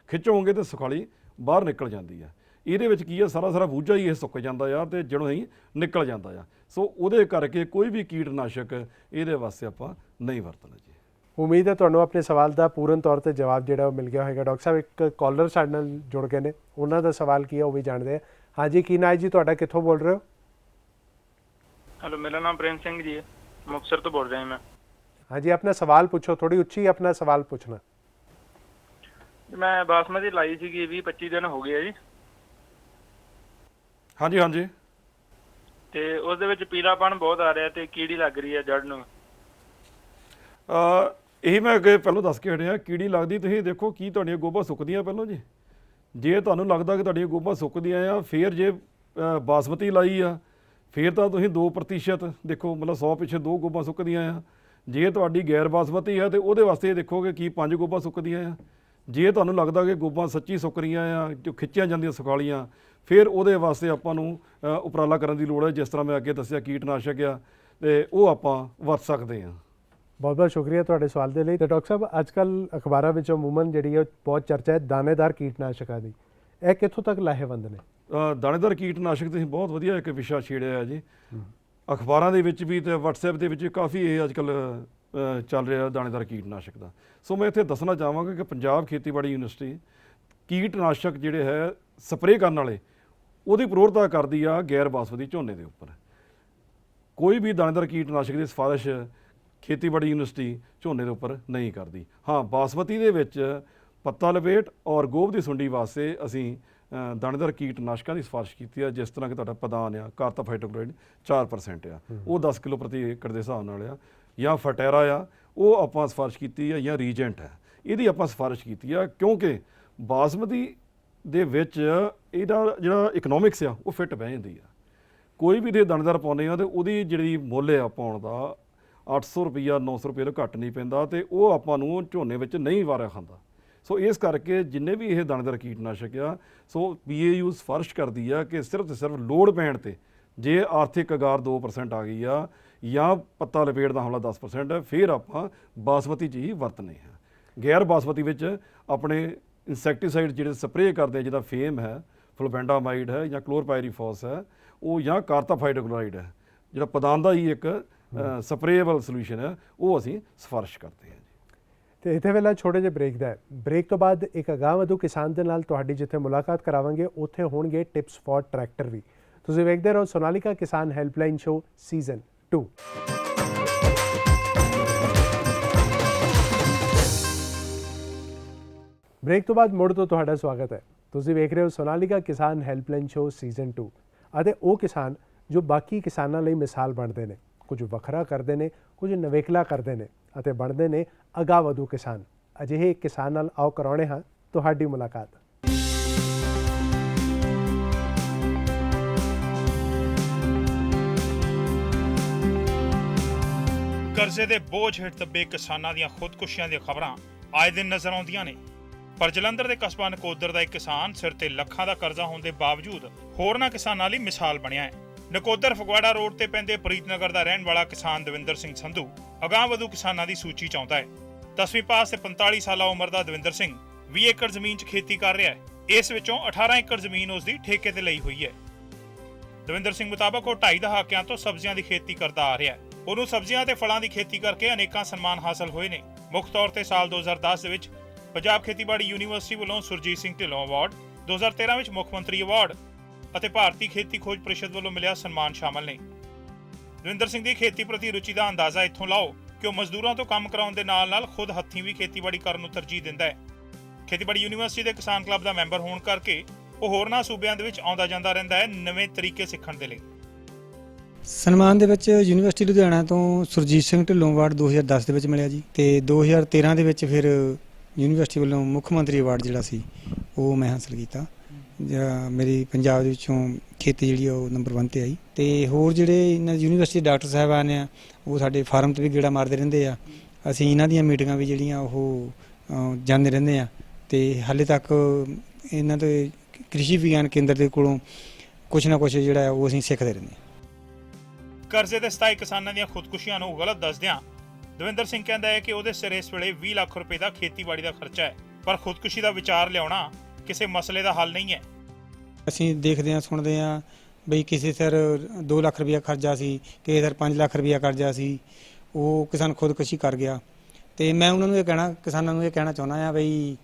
ਖਿੱਚੋਗੇ ਤਾਂ ਸੁਖਾਲੀ ਬਾਹਰ ਨਿਕਲ ਜਾਂਦੀ ਆ। ਇਹਦੇ ਵਿੱਚ ਕੀ ਆ, ਸਾਰਾ ਬੂਝਾ ਹੀ ਇਹ ਸੁੱਕ ਜਾਂਦਾ ਆ ਤੇ ਜੜੋਂ ਹੀ ਨਿਕਲ ਜਾਂਦਾ ਆ। ਸੋ ਉਹਦੇ ਕਰਕੇ ਕੋਈ ਵੀ ਕੀਟਨਾਸ਼ਕ ਇਹਦੇ ਵਾਸਤੇ ਆਪਾਂ ਨਹੀਂ ਵਰਤਣਾ ਜੀ। ਉਮੀਦ ਹੈ ਤੁਹਾਨੂੰ ਆਪਣੇ ਸਵਾਲ ਦਾ ਪੂਰਨ ਤੌਰ ਤੇ ਜਵਾਬ ਜਿਹੜਾ ਉਹ ਮਿਲ ਗਿਆ ਹੋਵੇਗਾ। ਡਾਕਟਰ ਸਾਹਿਬ, ਇੱਕ ਕਾਲਰ ਸਾਡੇ ਨਾਲ ਜੁੜ ਗਏ ਨੇ, ਉਹਨਾਂ ਦਾ ਸਵਾਲ ਕੀ ਹੈ ਉਹ ਵੀ ਜਾਣਦੇ ਆ। ਹਾਂਜੀ, ਕੀ ਨਾਂ ਹੈ ਜੀ ਤੁਹਾਡਾ, ਕਿੱਥੋਂ ਬੋਲ ਰਹੇ ਹੋ? हेलो, मेरा नाम प्रेम सिंह जी है, मुक्तसर तो बोल रहे हैं मैं। हाँ जी, अपना सवाल पूछो, थोड़ी उच्ची अपना सवाल पूछना। मैं बासमती लाई सी 20-25 दिन हो गए जी, ਹਾਂਜੀ ਹਾਂਜੀ। ਤੇ ਉਸ ਦੇ ਵਿੱਚ ਪੀਲਾਪਣ ਬਹੁਤ ਆ ਰਿਹਾ ਤੇ ਕੀੜੀ ਲੱਗ ਰਹੀ ਹੈ ਜੜ ਨੂੰ। ਇਹੀ ਮੈਂ ਅੱਗੇ ਪਹਿਲਾਂ ਦੱਸ ਕੇ ਹਟਿਆ, ਕੀੜੀ ਲੱਗਦੀ ਤੁਸੀਂ ਦੇਖੋ ਕੀ ਤੁਹਾਡੀਆਂ ਗੋਭਾ ਸੁੱਕਦੀਆਂ ਪਹਿਲਾਂ ਜੀ। ਜੇ ਤੁਹਾਨੂੰ ਲੱਗਦਾ ਕਿ ਤੁਹਾਡੀਆਂ ਗੋਭਾ ਸੁੱਕਦੀਆਂ ਆ, ਫਿਰ ਜੇ ਬਾਸਮਤੀ ਲਾਈ ਆ ਫਿਰ ਤਾਂ ਤੁਸੀਂ 2% ਦੇਖੋ, ਮਤਲਬ 100 ਪਿੱਛੇ 2 ਗੋਭਾ ਸੁੱਕਦੀਆਂ ਆ। ਜੇ ਤੁਹਾਡੀ ਗੈਰ ਬਾਸਮਤੀ ਆ ਤੇ ਉਹਦੇ ਵਾਸਤੇ ਦੇਖੋਗੇ ਕੀ 5 ਗੋਭਾ ਸੁੱਕਦੀਆਂ ਆ। ਜੇ ਤੁਹਾਨੂੰ ਲੱਗਦਾ ਕਿ ਗੋਭਾ ਸੱਚੀ ਸੁੱਕ ਰਹੀਆਂ ਆ, ਜੋ ਖਿੱਚੀਆਂ ਜਾਂਦੀਆਂ ਸੁਖਾਲੀਆਂ, ਫਿਰ ਉਹਦੇ ਵਾਸਤੇ ਆਪਾਂ ਨੂੰ ਉਪਰਾਲਾ ਕਰਨ ਦੀ ਲੋੜ ਹੈ। ਜਿਸ ਤਰ੍ਹਾਂ ਮੈਂ ਅੱਗੇ ਦੱਸਿਆ ਕੀਟਨਾਸ਼ਕ ਆ ਤੇ ਉਹ ਆਪਾਂ ਵਰਤ ਸਕਦੇ ਹਾਂ। ਬਹੁਤ ਬਹੁਤ ਸ਼ੁਕਰੀਆ ਤੁਹਾਡੇ ਸਵਾਲ ਦੇ ਲਈ। ਤੇ ਡਾਕਟਰ ਸਾਹਿਬ, ਅੱਜ ਕੱਲ੍ਹ ਅਖਬਾਰਾਂ ਵਿੱਚ ਅਮੂਮਨ ਜਿਹੜੀ ਹੈ ਬਹੁਤ ਚਰਚਾ ਹੈ ਦਾਣੇਦਾਰ ਕੀਟਨਾਸ਼ਕਾਂ ਦੀ, ਇਹ ਕਿੱਥੋਂ ਤੱਕ ਲਾਹੇਵੰਦ ਨੇ? ਦਾਣੇਦਾਰ ਕੀਟਨਾਸ਼ਕ ਤੁਸੀਂ ਬਹੁਤ ਵਧੀਆ ਇੱਕ ਵਿਸ਼ਾ ਛੇੜਿਆ ਹੈ ਜੀ। ਅਖਬਾਰਾਂ ਦੇ ਵਿੱਚ ਵੀ ਤੇ WhatsApp ਦੇ ਵਿੱਚ ਕਾਫੀ ਇਹ ਅੱਜ ਕੱਲ੍ਹ ਚੱਲ ਰਿਹਾ ਦਾਣੇਦਾਰ ਕੀਟਨਾਸ਼ਕ ਦਾ। ਸੋ ਮੈਂ ਇੱਥੇ ਦੱਸਣਾ ਚਾਹਾਂਗਾ ਕਿ ਪੰਜਾਬ ਖੇਤੀਬਾੜੀ ਯੂਨੀਵਰਸਿਟੀ ਕੀਟਨਾਸ਼ਕ ਜਿਹੜੇ ਹੈ ਸਪਰੇਅ ਕਰਨ ਵਾਲੇ, ਉਹਦੀ ਪ੍ਰੋੜਤਾ ਕਰਦੀ ਆ ਗੈਰ ਬਾਸਮਤੀ ਝੋਨੇ ਦੇ ਉੱਪਰ। ਕੋਈ ਵੀ ਦਾਣੇਦਾਰ ਕੀਟਨਾਸ਼ਕ ਦੀ ਸਿਫਾਰਿਸ਼ ਖੇਤੀਬਾੜੀ ਯੂਨੀਵਰਸਿਟੀ ਝੋਨੇ ਦੇ ਉੱਪਰ ਨਹੀਂ ਕਰਦੀ। ਹਾਂ, ਬਾਸਮਤੀ ਦੇ ਵਿੱਚ ਪੱਤਾ ਲਪੇਟ ਔਰ ਗੋਭ ਦੀ ਸੁੰਡੀ ਵਾਸਤੇ ਅਸੀਂ ਦਾਣੇਦਾਰ ਕੀਟਨਾਸ਼ਕਾਂ ਦੀ ਸਿਫਾਰਿਸ਼ ਕੀਤੀ ਆ। ਜਿਸ ਤਰ੍ਹਾਂ ਕਿ ਤੁਹਾਡਾ ਪਦਾਨ ਆ, ਕਾਰਤਾਫਾਈਟੋਕਲੋਰਾਈਡ 4% ਆ, ਉਹ 10 ਕਿਲੋ ਪ੍ਰਤੀ ਏਕੜ ਦੇ ਹਿਸਾਬ ਨਾਲ ਆ, ਜਾਂ ਫਟੈਰਾ ਆ, ਉਹ ਆਪਾਂ ਸਿਫਾਰਿਸ਼ ਕੀਤੀ ਆ, ਜਾਂ ਰੀਜੈਂਟ ਹੈ, ਇਹਦੀ ਆਪਾਂ ਸਿਫਾਰਿਸ਼ ਕੀਤੀ ਆ। ਕਿਉਂਕਿ ਬਾਸਮਤੀ ਦੇ ਵਿੱਚ ਇਹਦਾ ਜਿਹੜਾ ਇਕਨੋਮਿਕਸ ਆ ਉਹ ਫਿੱਟ ਬਹਿ ਜਾਂਦੀ ਆ। ਕੋਈ ਵੀ ਦੇ ਦਾਣੇਦਾਰ ਪਾਉਂਦੇ ਆ ਤੇ ਉਹਦੀ ਜਿਹੜੀ ਮੁੱਲ ਆ ਪਾਉਣ ਦਾ 800 ਰੁਪਈਆ 900 ਰੁਪਏ ਤੋਂ ਘੱਟ ਨਹੀਂ ਪੈਂਦਾ, ਤੇ ਉਹ ਆਪਾਂ ਨੂੰ ਝੋਨੇ ਵਿੱਚ ਨਹੀਂ ਵਾਰਿਆ ਖਾਂਦਾ। ਸੋ ਇਸ ਕਰਕੇ ਜਿੰਨੇ ਵੀ ਇਹ ਦਾਣੇਦਾਰ ਕੀਟਨਾਸ਼ਕ ਆ, ਸੋ PAU ਸਿਫਾਰਿਸ਼ ਕਰਦੀ ਆ ਕਿ ਸਿਰਫ ਤੇ ਸਿਰਫ ਲੋੜ ਪੈਣ ਤੇ, ਜੇ ਆਰਥਿਕ ਅਗਾਰ 2% ਆ ਗਈ ਆ ਜਾਂ ਪੱਤਾ ਲਪੇਟ ਦਾ ਹਮਲਾ 10% ਹੈ, ਫਿਰ ਆਪਾਂ ਬਾਸਮਤੀ 'ਚ ਹੀ ਵਰਤਨੇ ਆ। ਗੈਰ ਬਾਸਮਤੀ ਵਿੱਚ ਆਪਣੇ ਇਨਸੈਕਟੀਸਾਈਡ ਜਿਹੜੇ ਸਪਰੇਅ ਕਰਦੇ ਆ, ਜਿਹਦਾ ਫੇਮ ਹੈ, ਫਲੋਬੈਂਡਾਮਾਈਡ ਹੈ, ਜਾਂ ਕਲੋਰਪਾਇਰੀਫੋਸ ਹੈ, ਉਹ ਜਾਂ ਕਾਰਤਾਫਾਈਟੋਕਲੋਰਾਈਡ ਹੈ, ਜਿਹੜਾ ਪਦਾਨ ਦਾ ਹੀ ਇੱਕ ਸਪਰੇਏਬਲ ਸੋਲੂਸ਼ਨ ਹੈ, ਉਹ ਅਸੀਂ ਸਿਫਾਰਿਸ਼ ਕਰਦੇ ਹਾਂ। ਤੇ ਇੱਥੇ ਵੇਲਾ ਛੋਟੇ ਜਿਹੇ ਬ੍ਰੇਕ ਦਾ ਹੈ। ਬ੍ਰੇਕ ਤੋਂ ਬਾਅਦ ਇੱਕ ਅਗਾਂਹਵਧੂ ਕਿਸਾਨ ਦੇ ਨਾਲ ਤੁਹਾਡੀ ਜਿੱਥੇ ਮੁਲਾਕਾਤ ਕਰਾਵਾਂਗੇ, ਉੱਥੇ ਹੋਣਗੇ ਟਿਪਸ ਫॉर ਟਰੈਕਟਰ ਵੀ। ਤੁਸੀਂ ਵੇਖਦੇ ਰਹੋ ਸੋਨਾਲੀਕਾ ਕਿਸਾਨ ਹੈਲਪਲਾਈਨ ਸ਼ੋ ਸੀਜ਼ਨ 2। ਬ੍ਰੇਕ ਤੋਂ ਬਾਅਦ ਮੁੜ ਤੋਂ ਤੁਹਾਡਾ ਸਵਾਗਤ ਹੈ। ਤੁਸੀਂ ਵੇਖ ਰਹੇ ਹੋ ਸੋਨਾਲੀਕਾ ਕਿਸਾਨ ਹੈਲਪਲਾਈਨ ਸ਼ੋ ਸੀਜ਼ਨ 2, ਅਤੇ ਉਹ ਕਿਸਾਨ ਜੋ ਬਾਕੀ ਕਿਸਾਨਾਂ ਲਈ ਮਿਸਾਲ ਬਣਦੇ ਨੇ, ਕੁਝ ਵੱਖਰਾ ਕਰਦੇ ਨੇ, ਕੁਝ ਨਵੇਕਲਾ ਕਰਦੇ ਨੇ ਅਤੇ ਬਣਦੇ ਨੇ ਅਗਾਂਹਵਧੂ ਕਿਸਾਨ। ਅਜਿਹੇ ਇੱਕ ਕਿਸਾਨ ਨਾਲ ਆਓ ਕਰਾਉਣੇ ਹਾਂ ਤੁਹਾਡੀ ਮੁਲਾਕਾਤ। ਕਰਜ਼ੇ ਦੇ ਬੋਝ ਹੇਠ ਦੱਬੇ ਕਿਸਾਨਾਂ ਦੀਆਂ ਖੁਦਕੁਸ਼ੀਆਂ ਦੀਆਂ ਖਬਰਾਂ ਆਏ ਦਿਨ ਨਜ਼ਰ ਆਉਂਦੀਆਂ ਨੇ। ਪਰ ਜਲੰਧਰ ਦੇ ਕਸਬਾ ਨਕੋਦਰ ਦਾ ਇੱਕ ਕਿਸਾਨ ਸਿਰ ਤੇ ਲੱਖਾਂ ਦਾ ਕਰਜ਼ਾ ਹੋਣ ਦੇ ਬਾਵਜੂਦ ਹੋਰਨਾਂ ਕਿਸਾਨਾਂ ਲਈ ਮਿਸਾਲ ਬਣਿਆ ਹੈ। ਨਕੋਦਰ ਫਗਵਾੜਾ ਰੋਡ ਤੇ ਪੈਂਦੇ ਪ੍ਰੀਤਨਗਰ ਦਾ ਰਹਿਣ ਵਾਲਾ ਕਿਸਾਨ ਦਵਿੰਦਰ ਸਿੰਘ ਸੰਧੂ ਅਗਾਂਹਵਧੂ ਕਿਸਾਨਾਂ ਦੀ ਸੂਚੀ 'ਚ ਆਉਂਦਾ ਹੈ। 10ਵੀਂ ਪਾਸ ਤੇ 45 ਸਾਲਾ ਉਮਰ ਦਾ ਦਵਿੰਦਰ ਸਿੰਘ 20 ਏਕੜ ਜ਼ਮੀਨ 'ਚ ਖੇਤੀ ਕਰ ਰਿਹਾ ਹੈ। ਇਸ ਵਿੱਚੋਂ 18 ਏਕੜ ਜ਼ਮੀਨ ਉਸ ਦੀ ਠੇਕੇ ਤੇ ਲਈ ਹੋਈ ਹੈ। ਦਵਿੰਦਰ ਸਿੰਘ ਮੁਤਾਬਕ ਉਹ 2.5 ਦਹਾਕਿਆਂ ਤੋਂ ਸਬਜ਼ੀਆਂ ਦੀ ਖੇਤੀ ਕਰਦਾ ਆ ਰਿਹਾ ਹੈ। ਉਹਨੂੰ ਸਬਜ਼ੀਆਂ ਤੇ ਫਲਾਂ ਦੀ ਖੇਤੀ ਕਰਕੇ ਅਨੇਕਾਂ ਸਨਮਾਨ ਹਾਸਲ ਹੋਏ ਨੇ। ਮੁੱਖ ਤੌਰ ਤੇ ਸਾਲ 2010 ਦੇ ਵਿੱਚ ਪੰਜਾਬ ਖੇਤੀਬਾੜੀ ਯੂਨੀਵਰਸਿਟੀ ਵੱਲੋਂ ਸੁਰਜੀਤ ਸਿੰਘ ਢਿੱਲੋਂ ਅਵਾਰਡ, 2013 ਵਿੱਚ ਮੁੱਖ ਮੰਤਰੀ ਅਵਾਰਡ ਅਤੇ ਭਾਰਤੀ ਖੇਤੀ ਖੋਜ ਪ੍ਰੀਸ਼ਦ ਵੱਲੋਂ ਮਿਲਿਆ ਸਨਮਾਨ ਸ਼ਾਮਲ ਨੇ। ਦਵਿੰਦਰ ਸਿੰਘ ਦੀ ਖੇਤੀ ਪ੍ਰਤੀ ਰੁਚੀ ਦਾ ਅੰਦਾਜ਼ਾ ਇੱਥੋਂ ਲਾਓ ਕਿ ਉਹ ਮਜ਼ਦੂਰਾਂ ਤੋਂ ਕੰਮ ਕਰਾਉਣ ਦੇ ਨਾਲ-ਨਾਲ ਖੁਦ ਹੱਥੀਂ ਵੀ ਖੇਤੀਬਾੜੀ ਕਰਨ ਨੂੰ ਤਰਜੀਹ ਦਿੰਦਾ ਹੈ। ਖੇਤੀਬਾੜੀ ਯੂਨੀਵਰਸਿਟੀ ਦੇ ਕਿਸਾਨ ਕਲੱਬ ਦਾ ਮੈਂਬਰ ਹੋਣ ਕਰਕੇ ਉਹ ਹੋਰਨਾਂ ਸੂਬਿਆਂ ਦੇ ਵਿੱਚ ਆਉਂਦਾ ਜਾਂਦਾ ਰਹਿੰਦਾ ਹੈ ਨਵੇਂ ਤਰੀਕੇ ਸਿੱਖਣ ਦੇ ਲਈ। ਸਨਮਾਨ ਦੇ ਵਿੱਚ ਯੂਨੀਵਰਸਿਟੀ ਲੁਧਿਆਣਾ ਤੋਂ ਸੁਰਜੀਤ ਸਿੰਘ ਢਿੱਲੋਂ ਅਵਾਰਡ 2010 ਦੇ ਵਿੱਚ ਮਿਲਿਆ ਜੀ, ਤੇ 2013 ਦੇ ਵਿੱਚ ਫਿਰ ਯੂਨੀਵਰਸਿਟੀ ਵੱਲੋਂ ਮੁੱਖ ਮੰਤਰੀ ਅਵਾਰਡ ਜਿਹੜਾ ਸੀ ਉਹ ਮੈਂ ਹਾਸਲ ਕੀਤਾ। ਮੇਰੀ ਪੰਜਾਬ ਦੇ ਵਿੱਚੋਂ ਖੇਤੀ ਜਿਹੜੀ ਉਹ ਨੰਬਰ 1 ਤੇ ਆਈ। ਤੇ ਹੋਰ ਜਿਹੜੇ ਇਹਨਾਂ ਯੂਨੀਵਰਸਿਟੀ ਡਾਕਟਰ ਸਾਹਿਬਾਨ ਆ ਉਹ ਸਾਡੇ ਫਾਰਮ 'ਤੇ ਵੀ ਗੇੜਾ ਮਾਰਦੇ ਰਹਿੰਦੇ ਆ। ਅਸੀਂ ਇਹਨਾਂ ਦੀਆਂ ਮੀਟਿੰਗਾਂ ਵੀ ਜਿਹੜੀਆਂ ਉਹ ਜਾਂਦੇ ਰਹਿੰਦੇ ਆ। ਤੇ ਹਾਲੇ ਤੱਕ ਇਹਨਾਂ ਦੇ ਕ੍ਰਿਸ਼ੀ ਵਿਗਿਆਨ ਕੇਂਦਰ ਦੇ ਕੋਲੋਂ ਕੁਛ ਨਾ ਕੁਛ ਜਿਹੜਾ ਉਹ ਅਸੀਂ ਸਿੱਖਦੇ ਰਹਿੰਦੇ ਹਾਂ। ਕਰਜ਼ੇ ਦੇ ਸਤਾਈ ਕਿਸਾਨਾਂ ਦੀਆਂ ਖੁਦਕੁਸ਼ੀਆਂ ਨੂੰ ਗਲਤ ਦੱਸਦਿਆਂ ਦਵਿੰਦਰ ਸਿੰਘ ਕਹਿੰਦਾ ਹੈ ਕਿ ਉਹਦੇ ਸਿਰ ਇਸ ਵੇਲੇ 20 ਲੱਖ ਰੁਪਏ ਦਾ ਖੇਤੀਬਾੜੀ ਦਾ ਖਰਚਾ ਹੈ, ਪਰ ਖੁਦਕੁਸ਼ੀ ਦਾ ਵਿਚਾਰ ਲਿਆਉਣਾ ਕਿਸੇ ਮਸਲੇ ਦਾ ਹੱਲ ਨਹੀਂ ਹੈ। ਅਸੀਂ ਦੇਖਦੇ ਹਾਂ ਸੁਣਦੇ ਹਾਂ ਬਈ ਕਿਸੇ ਸਿਰ 2 ਲੱਖ ਰੁਪਇਆ ਕਰਜ਼ਾ ਸੀ, ਕਿਸੇ ਸਿਰ 5 ਲੱਖ ਰੁਪਇਆ ਕਰਜ਼ਾ ਸੀ, ਉਹ ਕਿਸਾਨ ਖੁਦਕੁਸ਼ੀ ਕਰ ਗਿਆ। ਤੇ ਮੈਂ ਉਹਨਾਂ ਨੂੰ ਕਿਸਾਨਾਂ ਨੂੰ ਇਹ ਕਹਿਣਾ ਚਾਹੁੰਦਾ ਹਾਂ ਬਈ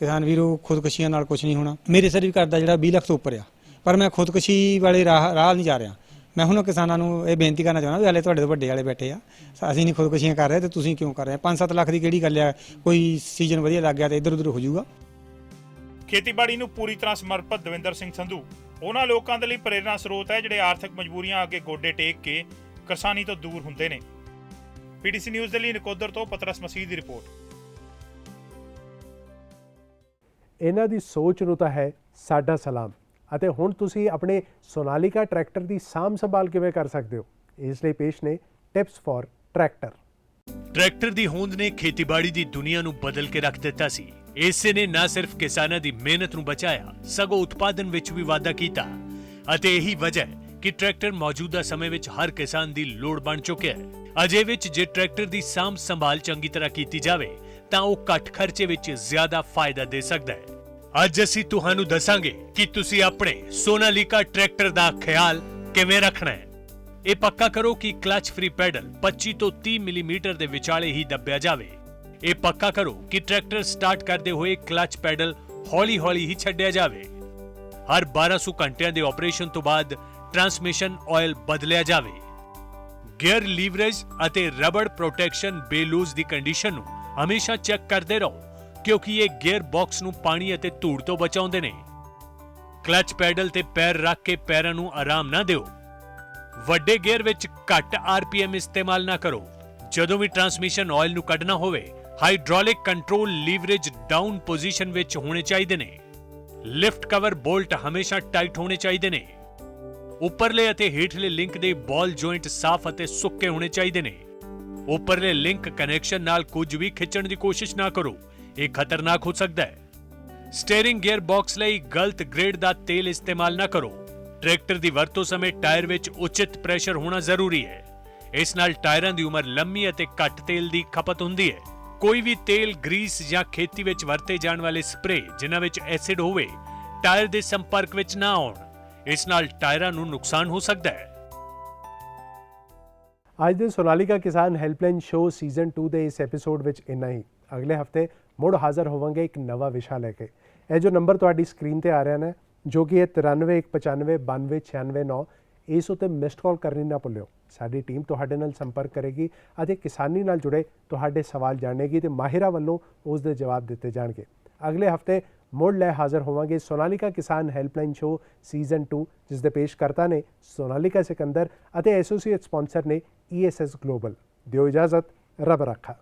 ਕਿਸਾਨ ਵੀਰੋ, ਖੁਦਕੁਸ਼ੀਆਂ ਨਾਲ ਕੁਝ ਨਹੀਂ ਹੋਣਾ। ਮੇਰੇ ਸਿਰ ਵੀ ਕਰਜ਼ਾ ਜਿਹੜਾ 20 ਲੱਖ ਤੋਂ ਉੱਪਰ ਆ, ਪਰ ਮੈਂ ਖੁਦਕੁਸ਼ੀ ਵਾਲੇ ਰਾਹ ਨਹੀਂ ਜਾ ਰਿਹਾ। ਮੈਂ ਹੁਣ ਕਿਸਾਨਾਂ ਨੂੰ ਇਹ ਬੇਨਤੀ ਕਰਨਾ ਚਾਹੁੰਦਾ ਵੀ ਹਾਲੇ ਤੁਹਾਡੇ ਤੋਂ ਵੱਡੇ ਵਾਲੇ ਬੈਠੇ ਆ, ਅਸੀਂ ਨਹੀਂ ਖੁਦਕੁਸ਼ੀਆਂ ਕਰ ਰਹੇ ਤੇ ਤੁਸੀਂ ਕਿਉਂ ਕਰ ਰਹੇ? 5-7 ਲੱਖ ਦੀ ਕਿਹੜੀ ਗੱਲ ਆ? ਕੋਈ ਸੀਜ਼ਨ ਵਧੀਆ ਲੱਗ ਗਿਆ ਤੇ ਇੱਧਰ ਉੱਧਰ ਹੋ ਜਾਊਗਾ। ਖੇਤੀਬਾੜੀ ਨੂੰ ਪੂਰੀ ਤਰ੍ਹਾਂ ਸਮਰਪਿਤ ਦਵਿੰਦਰ ਸਿੰਘ ਸੰਧੂ ਉਹਨਾਂ ਲੋਕਾਂ ਦੇ ਲਈ ਪ੍ਰੇਰਣਾ ਸਰੋਤ ਹੈ ਜਿਹੜੇ ਆਰਥਿਕ ਮਜਬੂਰੀਆਂ ਅੱਗੇ ਗੋਡੇ ਟੇਕ ਕੇ ਕਿਸਾਨੀ ਤੋਂ ਦੂਰ ਹੁੰਦੇ ਨੇ। ਪੀਟੀਸੀ ਨਿਊਜ਼ ਦੇ ਲਈ ਨਕੋਦਰ ਤੋਂ ਪਤਰਸ ਮਸੀਹ ਦੀ ਰਿਪੋਰਟ। ਇਹਨਾਂ ਦੀ ਸੋਚ ਨੂੰ ਤਾਂ ਹੈ ਸਾਡਾ ਸਲਾਮ। ਅਤੇ ਹੁਣ ਤੁਸੀਂ ਆਪਣੇ ਸੋਨਾਲੀਕਾ ਟਰੈਕਟਰ ਦੀ ਸਾਂਭ ਸੰਭਾਲ ਕਿਵੇਂ ਕਰ ਸਕਦੇ ਹੋ, ਇਸ ਲਈ ਪੇਸ਼ ਨੇ ਟਿਪਸ ਫॉर ਟਰੈਕਟਰ। ਟਰੈਕਟਰ ਦੀ ਹੋਂਦ ਨੇ ਖੇਤੀਬਾੜੀ ਦੀ ਦੁਨੀਆ ਨੂੰ ਬਦਲ ਕੇ ਰੱਖ ਦਿੱਤਾ ਸੀ। ਇਸੇ ਨੇ ਨਾ ਸਿਰਫ ਕਿਸਾਨਾਂ ਦੀ ਮਿਹਨਤ ਨੂੰ ਬਚਾਇਆ, ਸਗੋਂ ਉਤਪਾਦਨ ਵਿੱਚ ਵੀ ਵਾਧਾ ਕੀਤਾ। ਅਤੇ ਇਹੀ ਵਜ੍ਹਾ ਹੈ ਕਿ ਟਰੈਕਟਰ ਮੌਜੂਦਾ ਸਮੇਂ ਵਿੱਚ ਹਰ ਕਿਸਾਨ ਦੀ ਲੋੜ ਬਣ ਚੁੱਕਿਆ ਹੈ। ਅਜੇ ਵਿੱਚ ਜੇ ਟਰੈਕਟਰ ਦੀ ਸਾਂਭ ਸੰਭਾਲ ਚੰਗੀ ਤਰ੍ਹਾਂ ਕੀਤੀ ਜਾਵੇ ਤਾਂ ਉਹ ਘੱਟ ਖਰਚੇ ਵਿੱਚ ਜ਼ਿਆਦਾ ਫਾਇਦਾ ਦੇ ਸਕਦਾ ਹੈ। ਅੱਜ ਅਸੀਂ ਤੁਹਾਨੂੰ ਦੱਸਾਂਗੇ ਕਿ ਤੁਸੀਂ ਆਪਣੇ ਸੋਨਾਲੀਕਾ ਟਰੈਕਟਰ ਦਾ ਖਿਆਲ ਕਿਵੇਂ ਰੱਖਣਾ ਹੈ। ਇਹ ਪੱਕਾ ਕਰੋ ਕਿ ਕਲਚ ਫ੍ਰੀ ਪੈਡਲ 25 ਤੋਂ 30 ਮਿਲੀਮੀਟਰ ਦੇ ਵਿਚਾਲੇ ਹੀ ਦੱਬਿਆ ਜਾਵੇ। ਇਹ ਪੱਕਾ ਕਰੋ ਕਿ ਟਰੈਕਟਰ ਸਟਾਰਟ ਕਰਦੇ ਹੋਏ ਕਲਚ ਪੈਡਲ ਹੌਲੀ-ਹੌਲੀ ਹੀ ਛੱਡਿਆ ਜਾਵੇ। ਹਰ 1200 ਘੰਟਿਆਂ ਦੇ ਆਪਰੇਸ਼ਨ ਤੋਂ ਬਾਅਦ ਟਰਾਂਸਮਿਸ਼ਨ ਆਇਲ ਬਦਲਿਆ ਜਾਵੇ। ਗੇਅਰ ਲੀਵਰੇਜ ਅਤੇ ਰਬੜ ਪ੍ਰੋਟੈਕਸ਼ਨ ਬੇਲੂਜ਼ ਦੀ ਕੰਡੀਸ਼ਨ ਨੂੰ ਹਮੇਸ਼ਾ ਚੈੱਕ ਕਰਦੇ ਰਹੋ, ਕਿਉਂਕਿ ਇਹ ਗੇਅਰ ਬਾਕਸ ਨੂੰ ਪਾਣੀ ਅਤੇ ਧੂੜ ਤੋਂ ਬਚਾਉਂਦੇ ਨੇ। ਕਲਚ ਪੈਡਲ ਤੇ ਪੈਰ ਰੱਖ ਕੇ ਪੈਰਾਂ ਨੂੰ ਆਰਾਮ ਨਾ ਦਿਓ। ਵੱਡੇ ਗੇਅਰ ਵਿੱਚ ਘੱਟ ਆਰਪੀਐਮ ਇਸਤੇਮਾਲ ਨਾ ਕਰੋ। ਜਦੋਂ ਵੀ ਟਰਾਂਸਮਿਸ਼ਨ ਆਇਲ ਨੂੰ ਕੱਢਣਾ ਹੋਵੇ, hydraulic control leverage down position ਵਿੱਚ ਹੋਣੇ ਚਾਹੀਦੇ ਨੇ। ਲਿਫਟ ਕਵਰ ਬੋਲਟ ਹਮੇਸ਼ਾ ਟਾਈਟ ਹੋਣੇ ਚਾਹੀਦੇ ਨੇ। ਉੱਪਰਲੇ ਅਤੇ ਹੇਠਲੇ ਲਿੰਕ ਦੇ ਬਾਲ ਜੁਆਇੰਟ ਸਾਫ਼ ਅਤੇ ਸੁੱਕੇ ਹੋਣੇ ਚਾਹੀਦੇ ਨੇ। ਉੱਪਰਲੇ ਲਿੰਕ ਕਨੈਕਸ਼ਨ ਨਾਲ ਕੁਝ ਵੀ ਖਿੱਚਣ ਦੀ ਕੋਸ਼ਿਸ਼ ਨਾ ਕਰੋ, ਇਹ ਖਤਰਨਾਕ ਹੋ ਸਕਦਾ ਹੈ। ਸਟੀਅਰਿੰਗ ਗੇਅਰ ਬਾਕਸ ਲਈ ਗਲਤ ਗ੍ਰੇਡ ਦਾ ਤੇਲ ਇਸਤੇਮਾਲ ਨਾ ਕਰੋ। ਟਰੈਕਟਰ ਦੀ ਵਰਤੋਂ ਸਮੇਂ ਟਾਇਰ ਵਿੱਚ ਉਚਿਤ ਪ੍ਰੈਸ਼ਰ ਹੋਣਾ ਜ਼ਰੂਰੀ ਹੈ। ਇਸ ਨਾਲ ਟਾਇਰਾਂ ਦੀ ਉਮਰ ਲੰਮੀ ਅਤੇ ਘੱਟ ਤੇਲ ਦੀ ਖਪਤ ਹੁੰਦੀ ਹੈ। ਕੋਈ ਵੀ ਤੇਲ, ਗਰੀਸ ਜਾਂ ਖੇਤੀ ਵਿੱਚ ਵਰਤੇ ਜਾਣ ਵਾਲੇ ਸਪਰੇਅ ਜਿਨ੍ਹਾਂ ਵਿੱਚ ਐਸਿਡ ਹੋਵੇ, ਟਾਇਰ ਦੇ ਸੰਪਰਕ ਵਿੱਚ ਨਾ ਆਉਣ। ਇਸ ਨਾਲ ਟਾਇਰਾਂ ਨੂੰ ਨੁਕਸਾਨ ਹੋ ਸਕਦਾ ਹੈ। ਅੱਜ ਦੇ ਸੋਨਾਲੀਕਾ ਕਿਸਾਨ ਹੈਲਪਲਾਈਨ ਸ਼ੋਅ ਸੀਜ਼ਨ 2 ਦੇ ਇਸ ਐਪੀਸੋਡ ਵਿੱਚ ਇੰਨਾ ਹੀ। ਅਗਲੇ ਹਫਤੇ ਮੁੜ ਹਾਜ਼ਰ ਹੋਵਾਂਗੇ ਇੱਕ ਨਵਾਂ ਵਿਸ਼ਾ ਲੈ ਕੇ। ਇਹ ਜੋ ਨੰਬਰ ਤੁਹਾਡੀ ਸਕਰੀਨ ਤੇ ਆ ਰਿਹਾ ਨਾ, ਜੋ ਕਿ ਹੈ 93195929, ਇਸ ਉੱਤੇ ਮਿਸਡ ਕਾਲ ਕਰਨੀ ਨਾ ਭੁੱਲਿਓ। ਸਾਡੀ ਟੀਮ ਤੁਹਾਡੇ ਨਾਲ ਸੰਪਰਕ ਕਰੇਗੀ ਅਤੇ ਕਿਸਾਨੀ ਨਾਲ ਜੁੜੇ ਤੁਹਾਡੇ ਸਵਾਲ ਜਾਣੇਗੀ ਤੇ ਮਾਹਿਰਾਂ ਵੱਲੋਂ ਉਸ ਦੇ ਜਵਾਬ ਦਿੱਤੇ ਜਾਣਗੇ। ਅਗਲੇ ਹਫਤੇ ਮੁੜ ਲੈ ਹਾਜ਼ਰ ਹੋਵਾਂਗੇ ਸੋਨਾਲੀਕਾ ਕਿਸਾਨ ਹੈਲਪਲਾਈਨ ਸ਼ੋਅ ਸੀਜ਼ਨ 2, ਜਿਸ ਦੇ ਪੇਸ਼ਕਰਤਾ ਨੇ ਸੋਨਾਲੀਕਾ ਸਿਕੰਦਰ ਅਤੇ ਐਸੋਸੀਏਟ ਸਪਾਂਸਰ ਨੇ ESS ਗਲੋਬਲ। ਦਿਓ ਇਜਾਜ਼ਤ, ਰੱਬ ਰੱਖਾ।